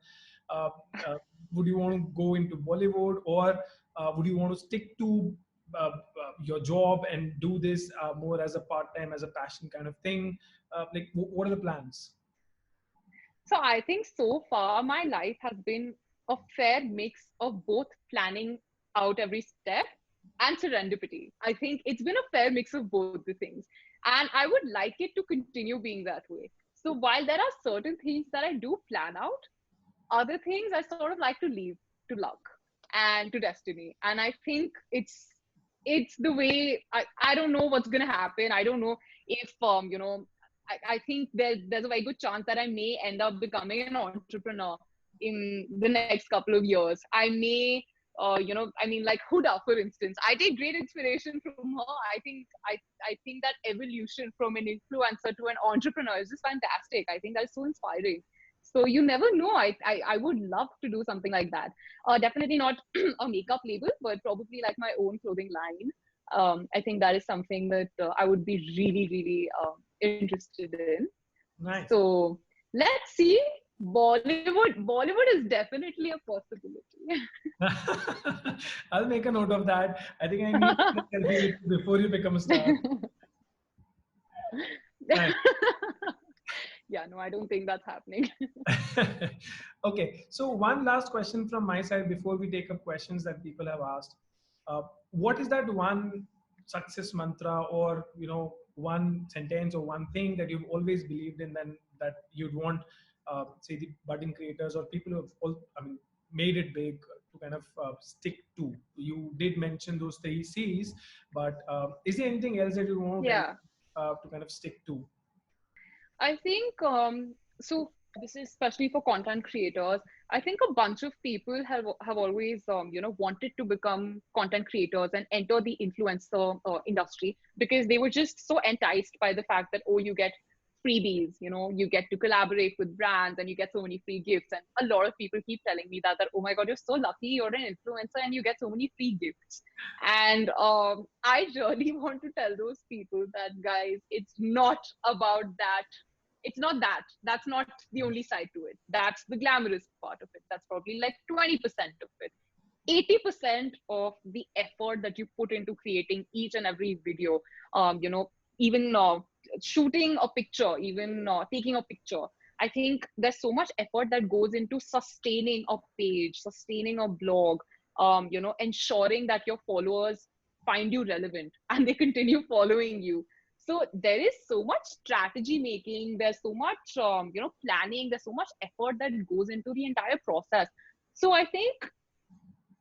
Uh, uh, would you want to go into Bollywood, or would you want to stick to your job and do this more as a part-time, as a passion kind of thing? Like, what are the plans? So I think so far my life has been a fair mix of both planning out every step and serendipity. I think it's been a fair mix of both the things. And I would like it to continue being that way. So while there are certain things that I do plan out, other things I sort of like to leave to luck and to destiny. And I think it's the way I don't know what's gonna happen. I don't know if I think there's a very good chance that I may end up becoming an entrepreneur in the next couple of years. I may I mean like Huda, for instance. I take great inspiration from her. I think that evolution from an influencer to an entrepreneur is just fantastic. I think that's so inspiring. So you never know. I would love to do something like that. Definitely not a makeup label, but probably like my own clothing line. I think that is something that I would be really, really interested in. Nice. So let's see. Bollywood is definitely a possibility. I'll make a note of that. I think I need to take a selfie with you before you become a star. Nice. Yeah, no, I don't think that's happening. Okay, so one last question from my side before we take up questions that people have asked. What is that one success mantra, or one sentence or one thing that you've always believed in, then that you'd want, say, the budding creators or people who have made it big to kind of stick to? You did mention those three C's, but is there anything else that you want to tell Yeah. to kind of stick to? I think so this is especially for content creators. I think a bunch of people have always wanted to become content creators and enter the influencer industry because they were just so enticed by the fact that, oh, you get freebies, you get to collaborate with brands and you get so many free gifts. And a lot of people keep telling me that oh my god, you're so lucky, you're an influencer and you get so many free gifts. And I really want to tell those people that, guys, it's not about that. It's not that. That's not the only side to it. That's the glamorous part of it. That's probably like 20% of it. 80% of the effort that you put into creating each and every video, even shooting a picture, even taking a picture, I think there's so much effort that goes into sustaining a page, sustaining a blog, ensuring that your followers find you relevant and they continue following you. So there is so much strategy making, there's so much planning, there's so much effort that goes into the entire process. So I think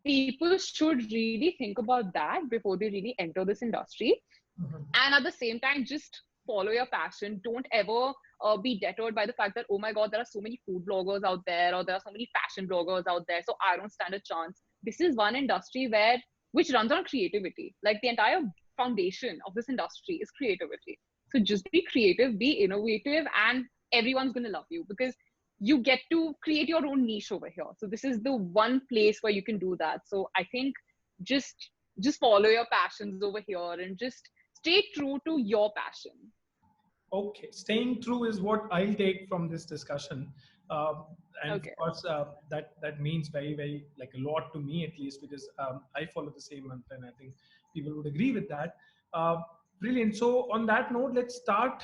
people should really think about that before they really enter this industry. And at the same time, just follow your passion. Don't ever be deterred by the fact that, oh my god, there are so many food bloggers out there, or there are so many fashion bloggers out there, so I don't stand a chance. This is one industry which runs on creativity. Like, the entire foundation of this industry is creativity. So just be creative, be innovative, and everyone's going to love you, because you get to create your own niche over here. So this is the one place where you can do that. So I think just follow your passions over here, and just stay true to your passion. Okay, staying true is what I'll take from this discussion. And of Okay. course, that means very, very, like, a lot to me, at least, because I follow the same mantra, and I think people would agree with that. Uh, Brilliant. So on that note, let's start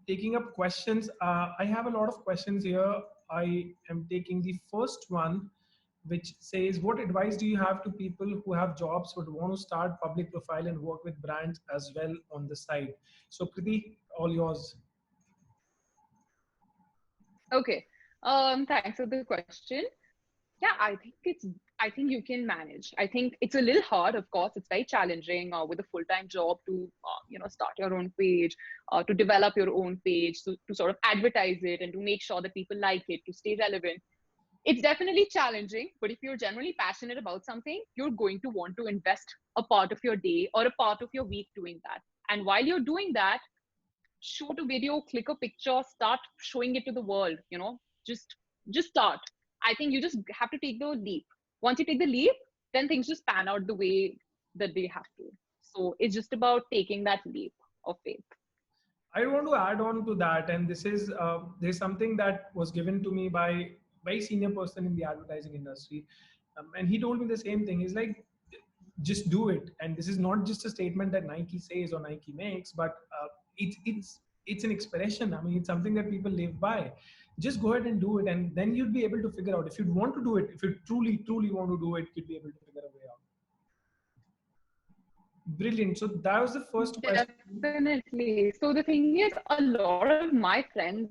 taking up questions. I have a lot of questions here. I am taking the first one, which says, what advice do you have to people who have jobs but want to start public profile and work with brands as well on the side? So Kriti, all yours. Okay. Thanks for the question. Yeah, I think you can manage. I think it's a little hard, of course. It's very challenging with a full-time job to, start your own page, to develop your own page, to sort of advertise it and to make sure that people like it, to stay relevant. It's definitely challenging, but if you're generally passionate about something, you're going to want to invest a part of your day or a part of your week doing that. And while you're doing that, shoot a video, click a picture, start showing it to the world, just start. I think you just have to take the leap. Once you take the leap, then things just pan out the way that they have to. So it's just about taking that leap of faith. I want to add on to that, and this is there's something that was given to me by a very senior person in the advertising industry, and he told me the same thing. He's like, just do it, and this is not just a statement that Nike says or Nike makes, but it's an expression. I mean, it's something that people live by. Just go ahead and do it, and then you'd be able to figure out if you want to do it. If you truly want to do it, you'd be able to figure a way out. Brilliant. So that was the first question. Definitely. So the thing is, a lot of my friends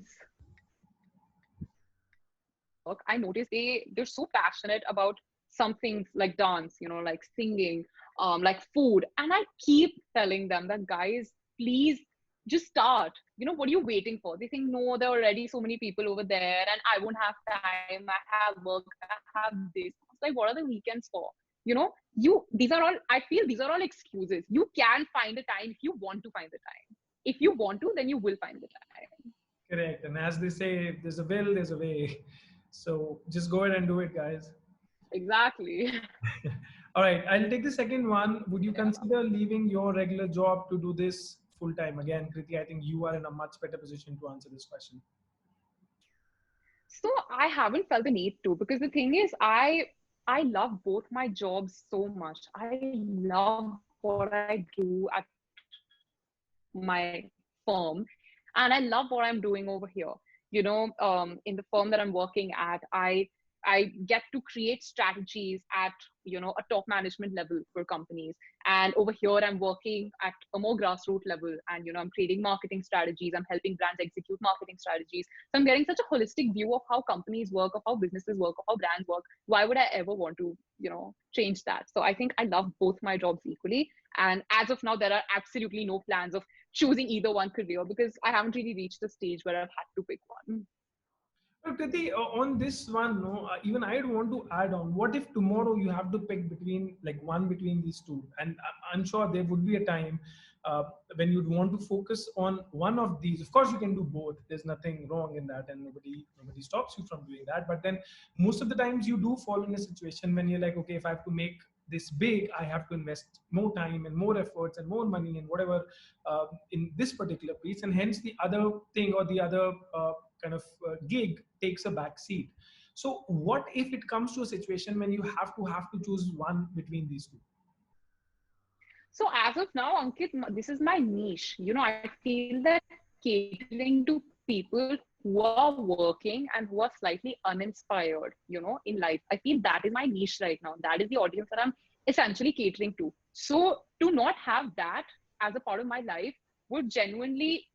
work, I notice they're so passionate about some things like dance, like singing, like food. And I keep telling them that, guys, please just start. What are you waiting for? They think, no, there are already so many people over there and I won't have time. I have work, I have this. It's like, what are the weekends for? I feel these are all excuses. You can find a time if you want to find the time. If you want to, then you will find the time. Correct. And as they say, if there's a will, there's a way. So just go ahead and do it, guys. Exactly. All right. I'll take the second one. Would you Yeah. consider leaving your regular job to do this full time? Again, Kriti, I think you are in a much better position to answer this question. So I haven't felt the need to, because the thing is, I love both my jobs so much. I love what I do at my firm, and I love what I'm doing over here. In the firm that I'm working at, I get to create strategies at a top management level for companies, and over here I'm working at a more grassroots level, and I'm creating marketing strategies, I'm helping brands execute marketing strategies. So I'm getting such a holistic view of how companies work, of how businesses work, of how brands work. Why would I ever want to change that? So I think I love both my jobs equally, and as of now there are absolutely no plans of choosing either one career, because I haven't really reached the stage where I've had to pick one. But Kriti, on this one, no, even I'd want to add on. What if tomorrow you have to pick between, like, one between these two? And I'm sure there would be a time when you'd want to focus on one of these. Of course, you can do both. There's nothing wrong in that, and nobody stops you from doing that. But then most of the times you do fall in a situation when you're like, okay, if I have to make this big, I have to invest more time and more efforts and more money and whatever in this particular piece, and hence the other thing or the other gig takes a back seat. So what if it comes to a situation when you have to choose one between these two? So as of now, Ankit, this is my niche. I feel that catering to people who who are working and who are slightly uninspired, in life. I feel that is my niche right now. That is the audience that I'm essentially catering to. So to not have that as a part of my life would genuinely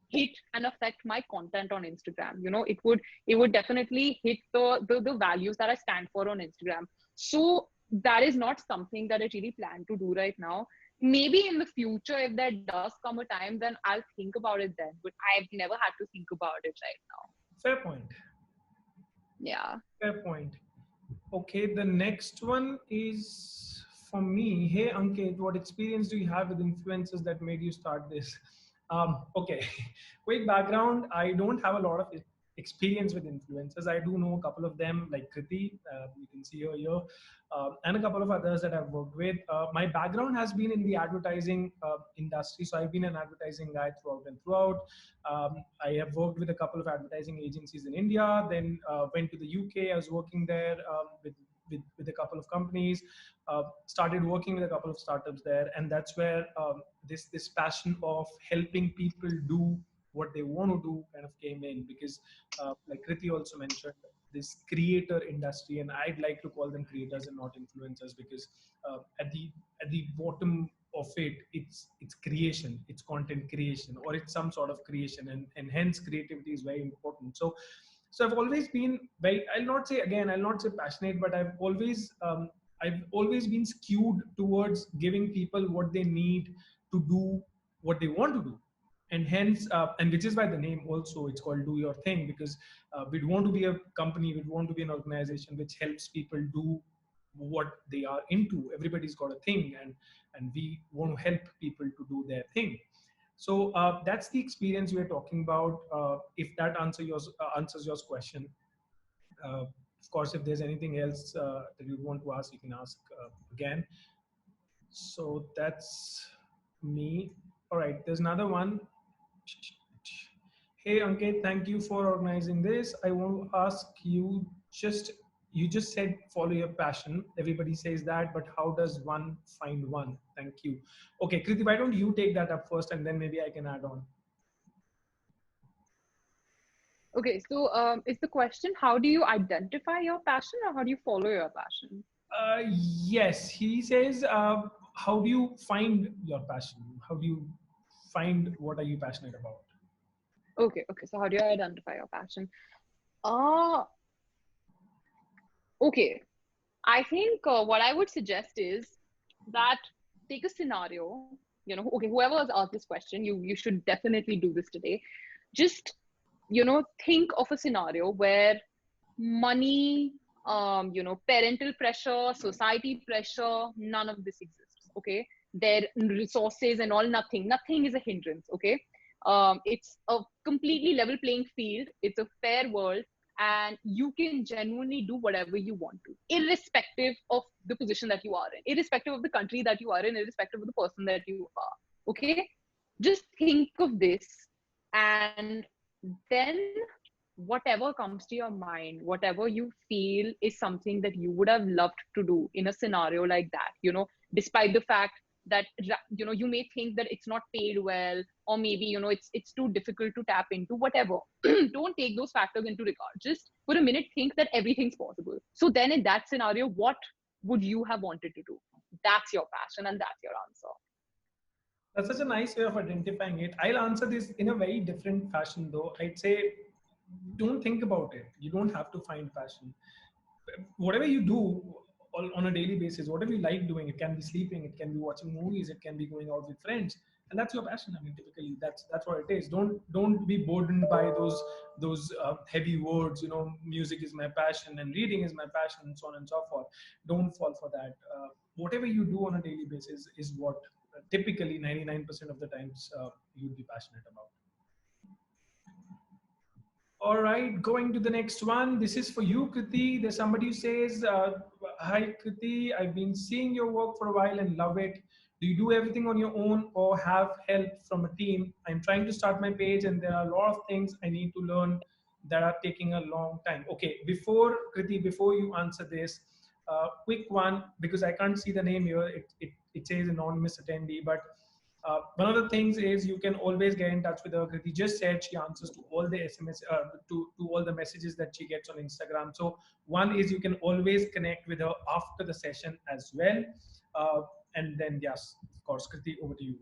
hit and affect my content on Instagram. It would definitely hit the values that I stand for on Instagram. So that is not something that I really plan to do right now. Maybe in the future, if there does come a time, then I'll think about it then. But I've never had to think about it right now. Fair point. Yeah. Fair point. Okay, the next one is for me. Hey, Ankit, what experience do you have with influencers that made you start this? Okay, quick background. I don't have a lot of experience with influencers. I do know a couple of them, like Kriti, you can see her here, and a couple of others that I've worked with. My background has been in the advertising industry, so I've been an advertising guy throughout and throughout. I have worked with a couple of advertising agencies in India, then went to the UK. I was working there with a couple of companies, started working with a couple of startups there, and that's where this passion of helping people do what they want to do kind of came in, because like Kriti also mentioned, this creator industry, and I'd like to call them creators and not influencers, because at the bottom of it, it's creation, it's content creation, or it's some sort of creation, and hence creativity is very important. So I've always been very, I'll not say passionate, but I've always been skewed towards giving people what they need to do what they want to do. And hence, and which is why the name also, it's called Do Your Thing, because we'd want to be a company, we'd want to be an organization which helps people do what they are into. Everybody's got a thing, and we want to help people to do their thing. So that's the experience we are talking about. If that answers your question. Of course, if there's anything else that you want to ask, you can ask again. So that's me. All right, there's another one. Hey Ankit, thank you for organizing this. I want to ask you, just said follow your passion. Everybody says that, but how does one find one? Thank you. Okay, Kriti, why don't you take that up first, and then maybe I can add on. Okay, so is the question, how do you identify your passion or how do you follow your passion? Yes, he says, how do you find your passion? How do you find what are you passionate about? Okay, so how do you identify your passion? Uh, okay. I think what I would suggest is that take a scenario, okay, whoever has asked this question, you should definitely do this today. Just, think of a scenario where money, parental pressure, society pressure, none of this exists. Okay, their resources and all, nothing is a hindrance. Okay, it's a completely level playing field. It's a fair world, and you can genuinely do whatever you want to, irrespective of the position that you are in, irrespective of the country that you are in, irrespective of the person that you are. Okay, just think of this, and then whatever comes to your mind, whatever you feel is something that you would have loved to do in a scenario like that, despite the fact that you may think that it's not paid well, or maybe it's too difficult to tap into, whatever. Don't take those factors into regard. Just for a minute think that everything's possible. So then in that scenario, what would you have wanted to do? That's your passion and that's your answer. That's such a nice way of identifying it. I'll answer this in a very different fashion, though. I'd say, don't think about it. You don't have to find passion. Whatever you do on a daily basis, whatever you like doing, it can be sleeping, it can be watching movies, it can be going out with friends, and that's your passion. I mean, typically that's what it is. Don't be burdened by those heavy words. Music is my passion and reading is my passion, and so on and so forth. Don't fall for that. Whatever you do on a daily basis is what typically 99% of the times you'd be passionate about. All right, going to the next one. This is for you, Kriti. There's somebody who says, hi, Kriti. I've been seeing your work for a while and love it. Do you do everything on your own or have help from a team? I'm trying to start my page and there are a lot of things I need to learn that are taking a long time. Okay, before Kriti, before you answer this, quick one, because I can't see the name here. It says anonymous attendee, but One of the things is you can always get in touch with her. Kriti just said she answers to all the SMS, to all the messages that she gets on Instagram. So one is you can always connect with her after the session as well. And then yes, of course, Kriti, over to you.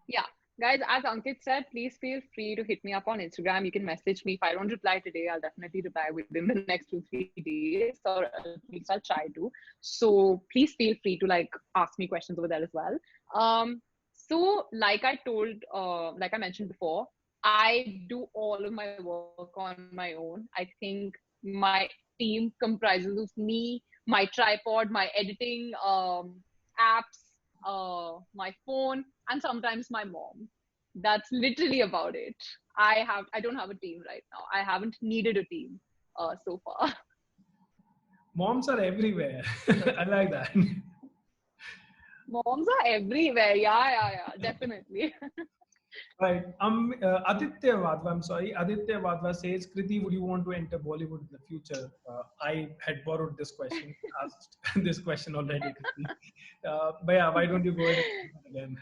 Yeah. Guys, as Ankit said, please feel free to hit me up on Instagram. You can message me. If I don't reply today, I'll definitely reply within the next 2-3 days, or at least I'll try to. So please feel free to like ask me questions over there as well. So like I told, like I mentioned before, I do all of my work on my own. I think my team comprises of me, my tripod, my editing, apps, my phone, and sometimes my mom. That's literally about it. I don't have a team right now. I haven't needed a team so far. Moms are everywhere. I like that. Moms are everywhere. Yeah, definitely. Right. Aditya Vadva, I'm sorry. Aditya Vadva says, Kriti, would you want to enter Bollywood in the future? I had borrowed this question, asked this question already, Kriti. But yeah, why don't you go ahead and again?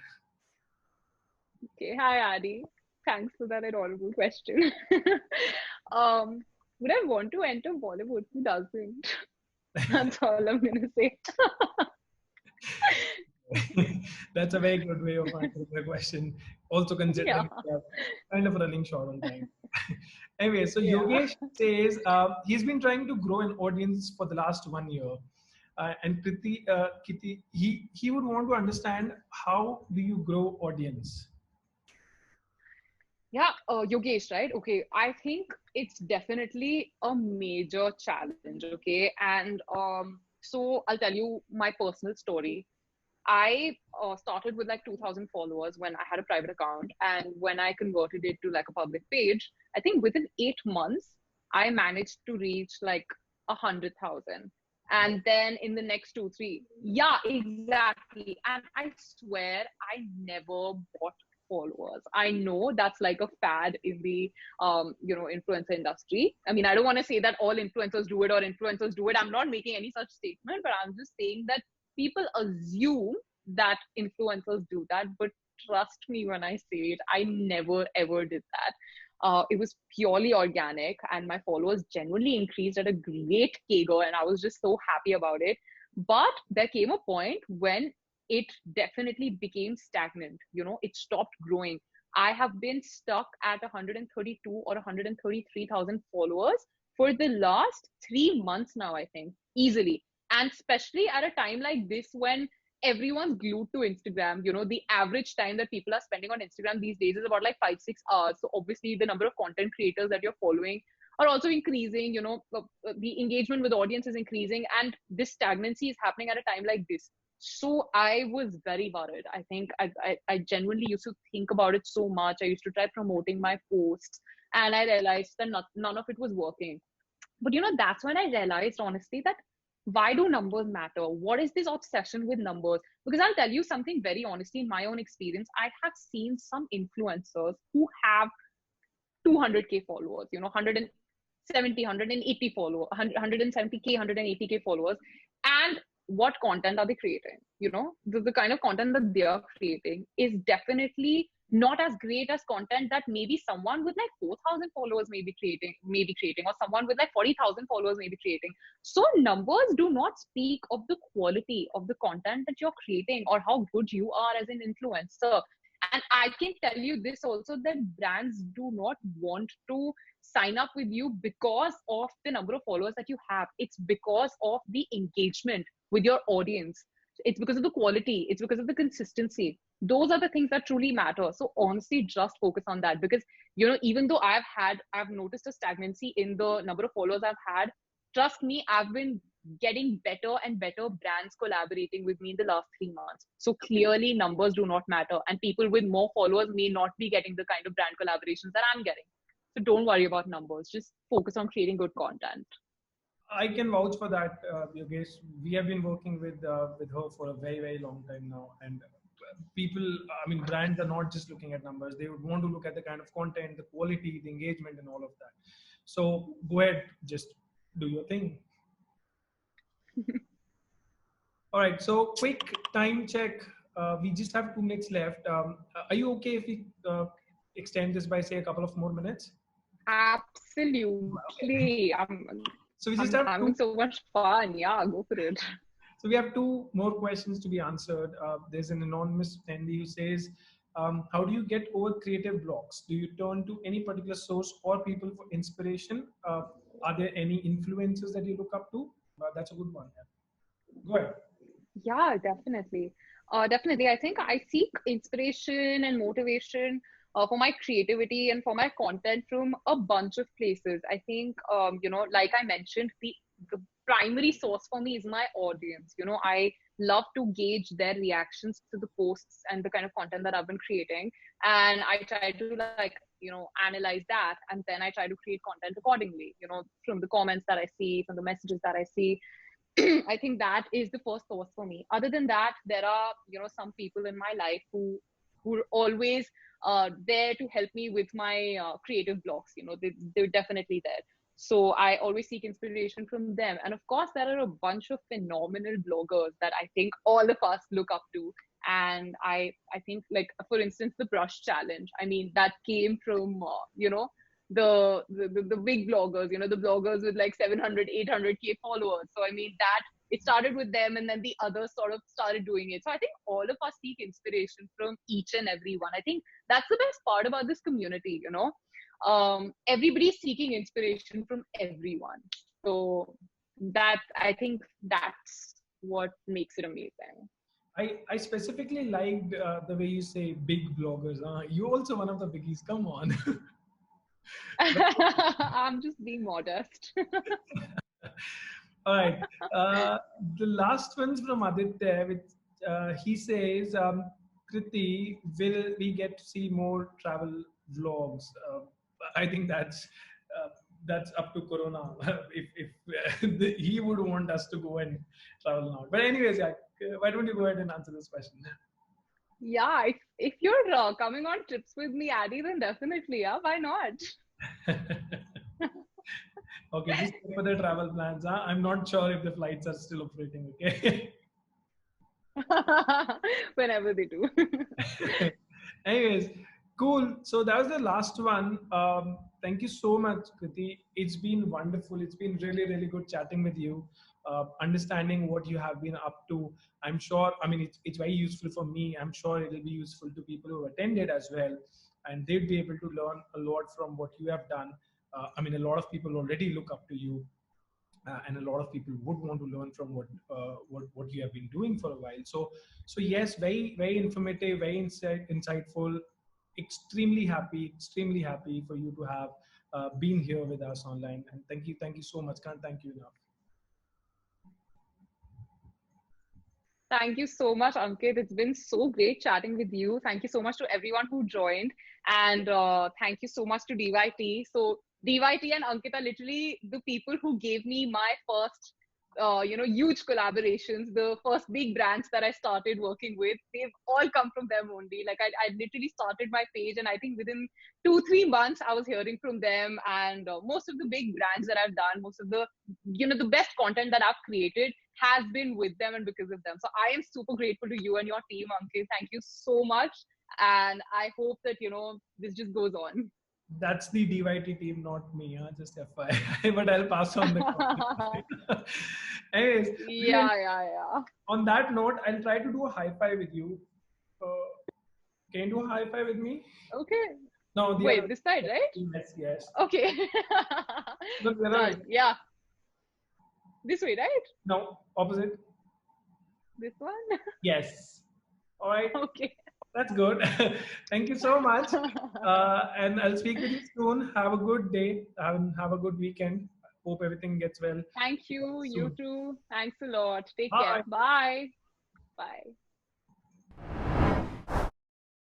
Okay, hi Adi. Thanks for that adorable question. um, would I want to enter Bollywood? Who doesn't? That's all I'm gonna say. That's a very good way of answering the question. Also Yeah, considering we are kind of running short on time. Anyway, so yeah. Yogesh says he's been trying to grow an audience for the last 1 year. And Kitty, he would want to understand how do you grow audience? Yeah, Yogesh, right? Okay, I think it's definitely a major challenge, okay? And so I'll tell you my personal story. I started with like 2,000 followers when I had a private account, and when I converted it to like a public page, I think within 8 months, I managed to reach like 100,000. And then in the next 2, 3, yeah, exactly. And I swear I never bought followers. I know that's like a fad in the influencer industry. I mean, I don't want to say that all influencers do it or influencers do it. I'm not making any such statement, but I'm just saying that people assume that influencers do that, but trust me when I say it, I never ever did that. It was purely organic, and my followers genuinely increased at a great kegger, and I was just so happy about it. But there came a point when it definitely became stagnant. It stopped growing. I have been stuck at 132 or 133,000 followers for the last 3 months now, I think, easily. And especially at a time like this when everyone's glued to Instagram. The average time that people are spending on Instagram these days is about like 5-6 hours. So obviously the number of content creators that you're following are also increasing. The engagement with the audience is increasing, and this stagnancy is happening at a time like this. So I was very worried. I think I genuinely used to think about it so much. I used to try promoting my posts, and I realized that none of it was working. But that's when I realized honestly that why do numbers matter? What is this obsession with numbers? Because I'll tell you something very honestly, in my own experience, I have seen some influencers who have 200K followers, 170, 180 followers, 170K, 180K followers. And what content are they creating? The kind of content that they are creating is definitely not as great as content that maybe someone with like 4,000 followers may be creating, or someone with like 40,000 followers may be creating. So numbers do not speak of the quality of the content that you're creating or how good you are as an influencer. And I can tell you this also, that brands do not want to sign up with you because of the number of followers that you have. It's because of the engagement with your audience. It's because of the quality. It's because of the consistency. Those are the things that truly matter. So honestly, just focus on that, because even though I've noticed a stagnancy in the number of followers I've had. Trust me, I've been getting better and better brands collaborating with me in the last 3 months. So clearly, numbers do not matter, and people with more followers may not be getting the kind of brand collaborations that I'm getting. So don't worry about numbers. Just focus on creating good content. I can vouch for that, Yogesh. We have been working with her for a very very long time now, and people, I mean, brands are not just looking at numbers. They would want to look at the kind of content, the quality, the engagement, and all of that. So go ahead, just do your thing. All right. So quick time check. we just have 2 minutes left. Are you okay if we extend this by say a couple of more minutes? Okay. Absolutely. So we I'm just have having two. so much fun. Yeah, go for it. So we have two more questions to be answered. There's an anonymous attendee who says, "How do you get over creative blocks? Do you turn to any particular source or people for inspiration? Are there any influences that you look up to?" That's a good one. Yeah. Go ahead. Yeah, definitely. Definitely. I think I seek inspiration and motivation for my creativity and for my content from a bunch of places. I think, like I mentioned, the primary source for me is my audience. I love to gauge their reactions to the posts and the kind of content that I've been creating. And I try to analyze that, and then I try to create content accordingly, from the comments that I see, from the messages that I see. I think that is the first source for me. Other than that, there are some people in my life who are always there to help me with my creative blocks. They're definitely there. So I always seek inspiration from them. And of course, there are a bunch of phenomenal bloggers that I think all of us look up to. And I think, like, for instance, the brush challenge. I mean, that came from the big bloggers, the bloggers with like 700, 800K followers. So I mean, that it started with them, and then the others sort of started doing it. So I think all of us seek inspiration from each and every one. I think that's the best part about this community. Everybody's seeking inspiration from everyone. So that, I think that's what makes it amazing. I specifically liked the way you say big bloggers. You also one of the biggies. Come on. I'm just being modest. All right. The last one's from Aditya. He says, Kriti, will we get to see more travel vlogs? I think that's up to Corona. If he would want us to go and travel now. But anyways, yeah, why don't you go ahead and answer this question? Yeah, if you're coming on trips with me, Addy, then definitely, yeah, why not? Okay, just for the travel plans. Huh? I'm not sure if the flights are still operating. Okay. Whenever they do. Anyways, cool. So that was the last one. Thank you so much, Kriti. It's been wonderful. It's been really, really good chatting with you, understanding what you have been up to. I'm sure, I mean, it's very useful for me. I'm sure it'll be useful to people who attended as well. And they'd be able to learn a lot from what you have done. I mean, a lot of people already look up to you, and a lot of people would want to learn from what you have been doing for a while. So yes, very very informative, very insightful. Extremely happy for you to have been here with us online, and thank you so much. Can't thank you enough. Thank you so much, Ankit. It's been so great chatting with you. Thank you so much to everyone who joined. And thank you so much to DYT. So, DYT and Ankit are literally the people who gave me my first, huge collaborations. The first big brands that I started working with, they've all come from them only. Like, I literally started my page, and I think within 2, 3 months, I was hearing from them. And most of the big brands that I've done, most of the best content that I've created has been with them and because of them. So I am super grateful to you and your team, Ankit. Thank you so much. And I hope that, this just goes on. That's the DYT team, not me. Just FYI, but I'll pass on the comment. Anyways, Yeah. on that note, I'll try to do a high five with you. Uh, can you do a high five with me? Okay. No, the Wait, other. this side, right? Yes. Okay. Look the other way. Done. Yeah. This way, right? No, opposite. This one? Yes. All right. Okay. That's good. Thank you so much. And I'll speak with you soon. Have a good day. Have a good weekend. Hope everything gets well Thank you. You soon. too. Thanks a lot. Take care. Bye. Bye. Bye.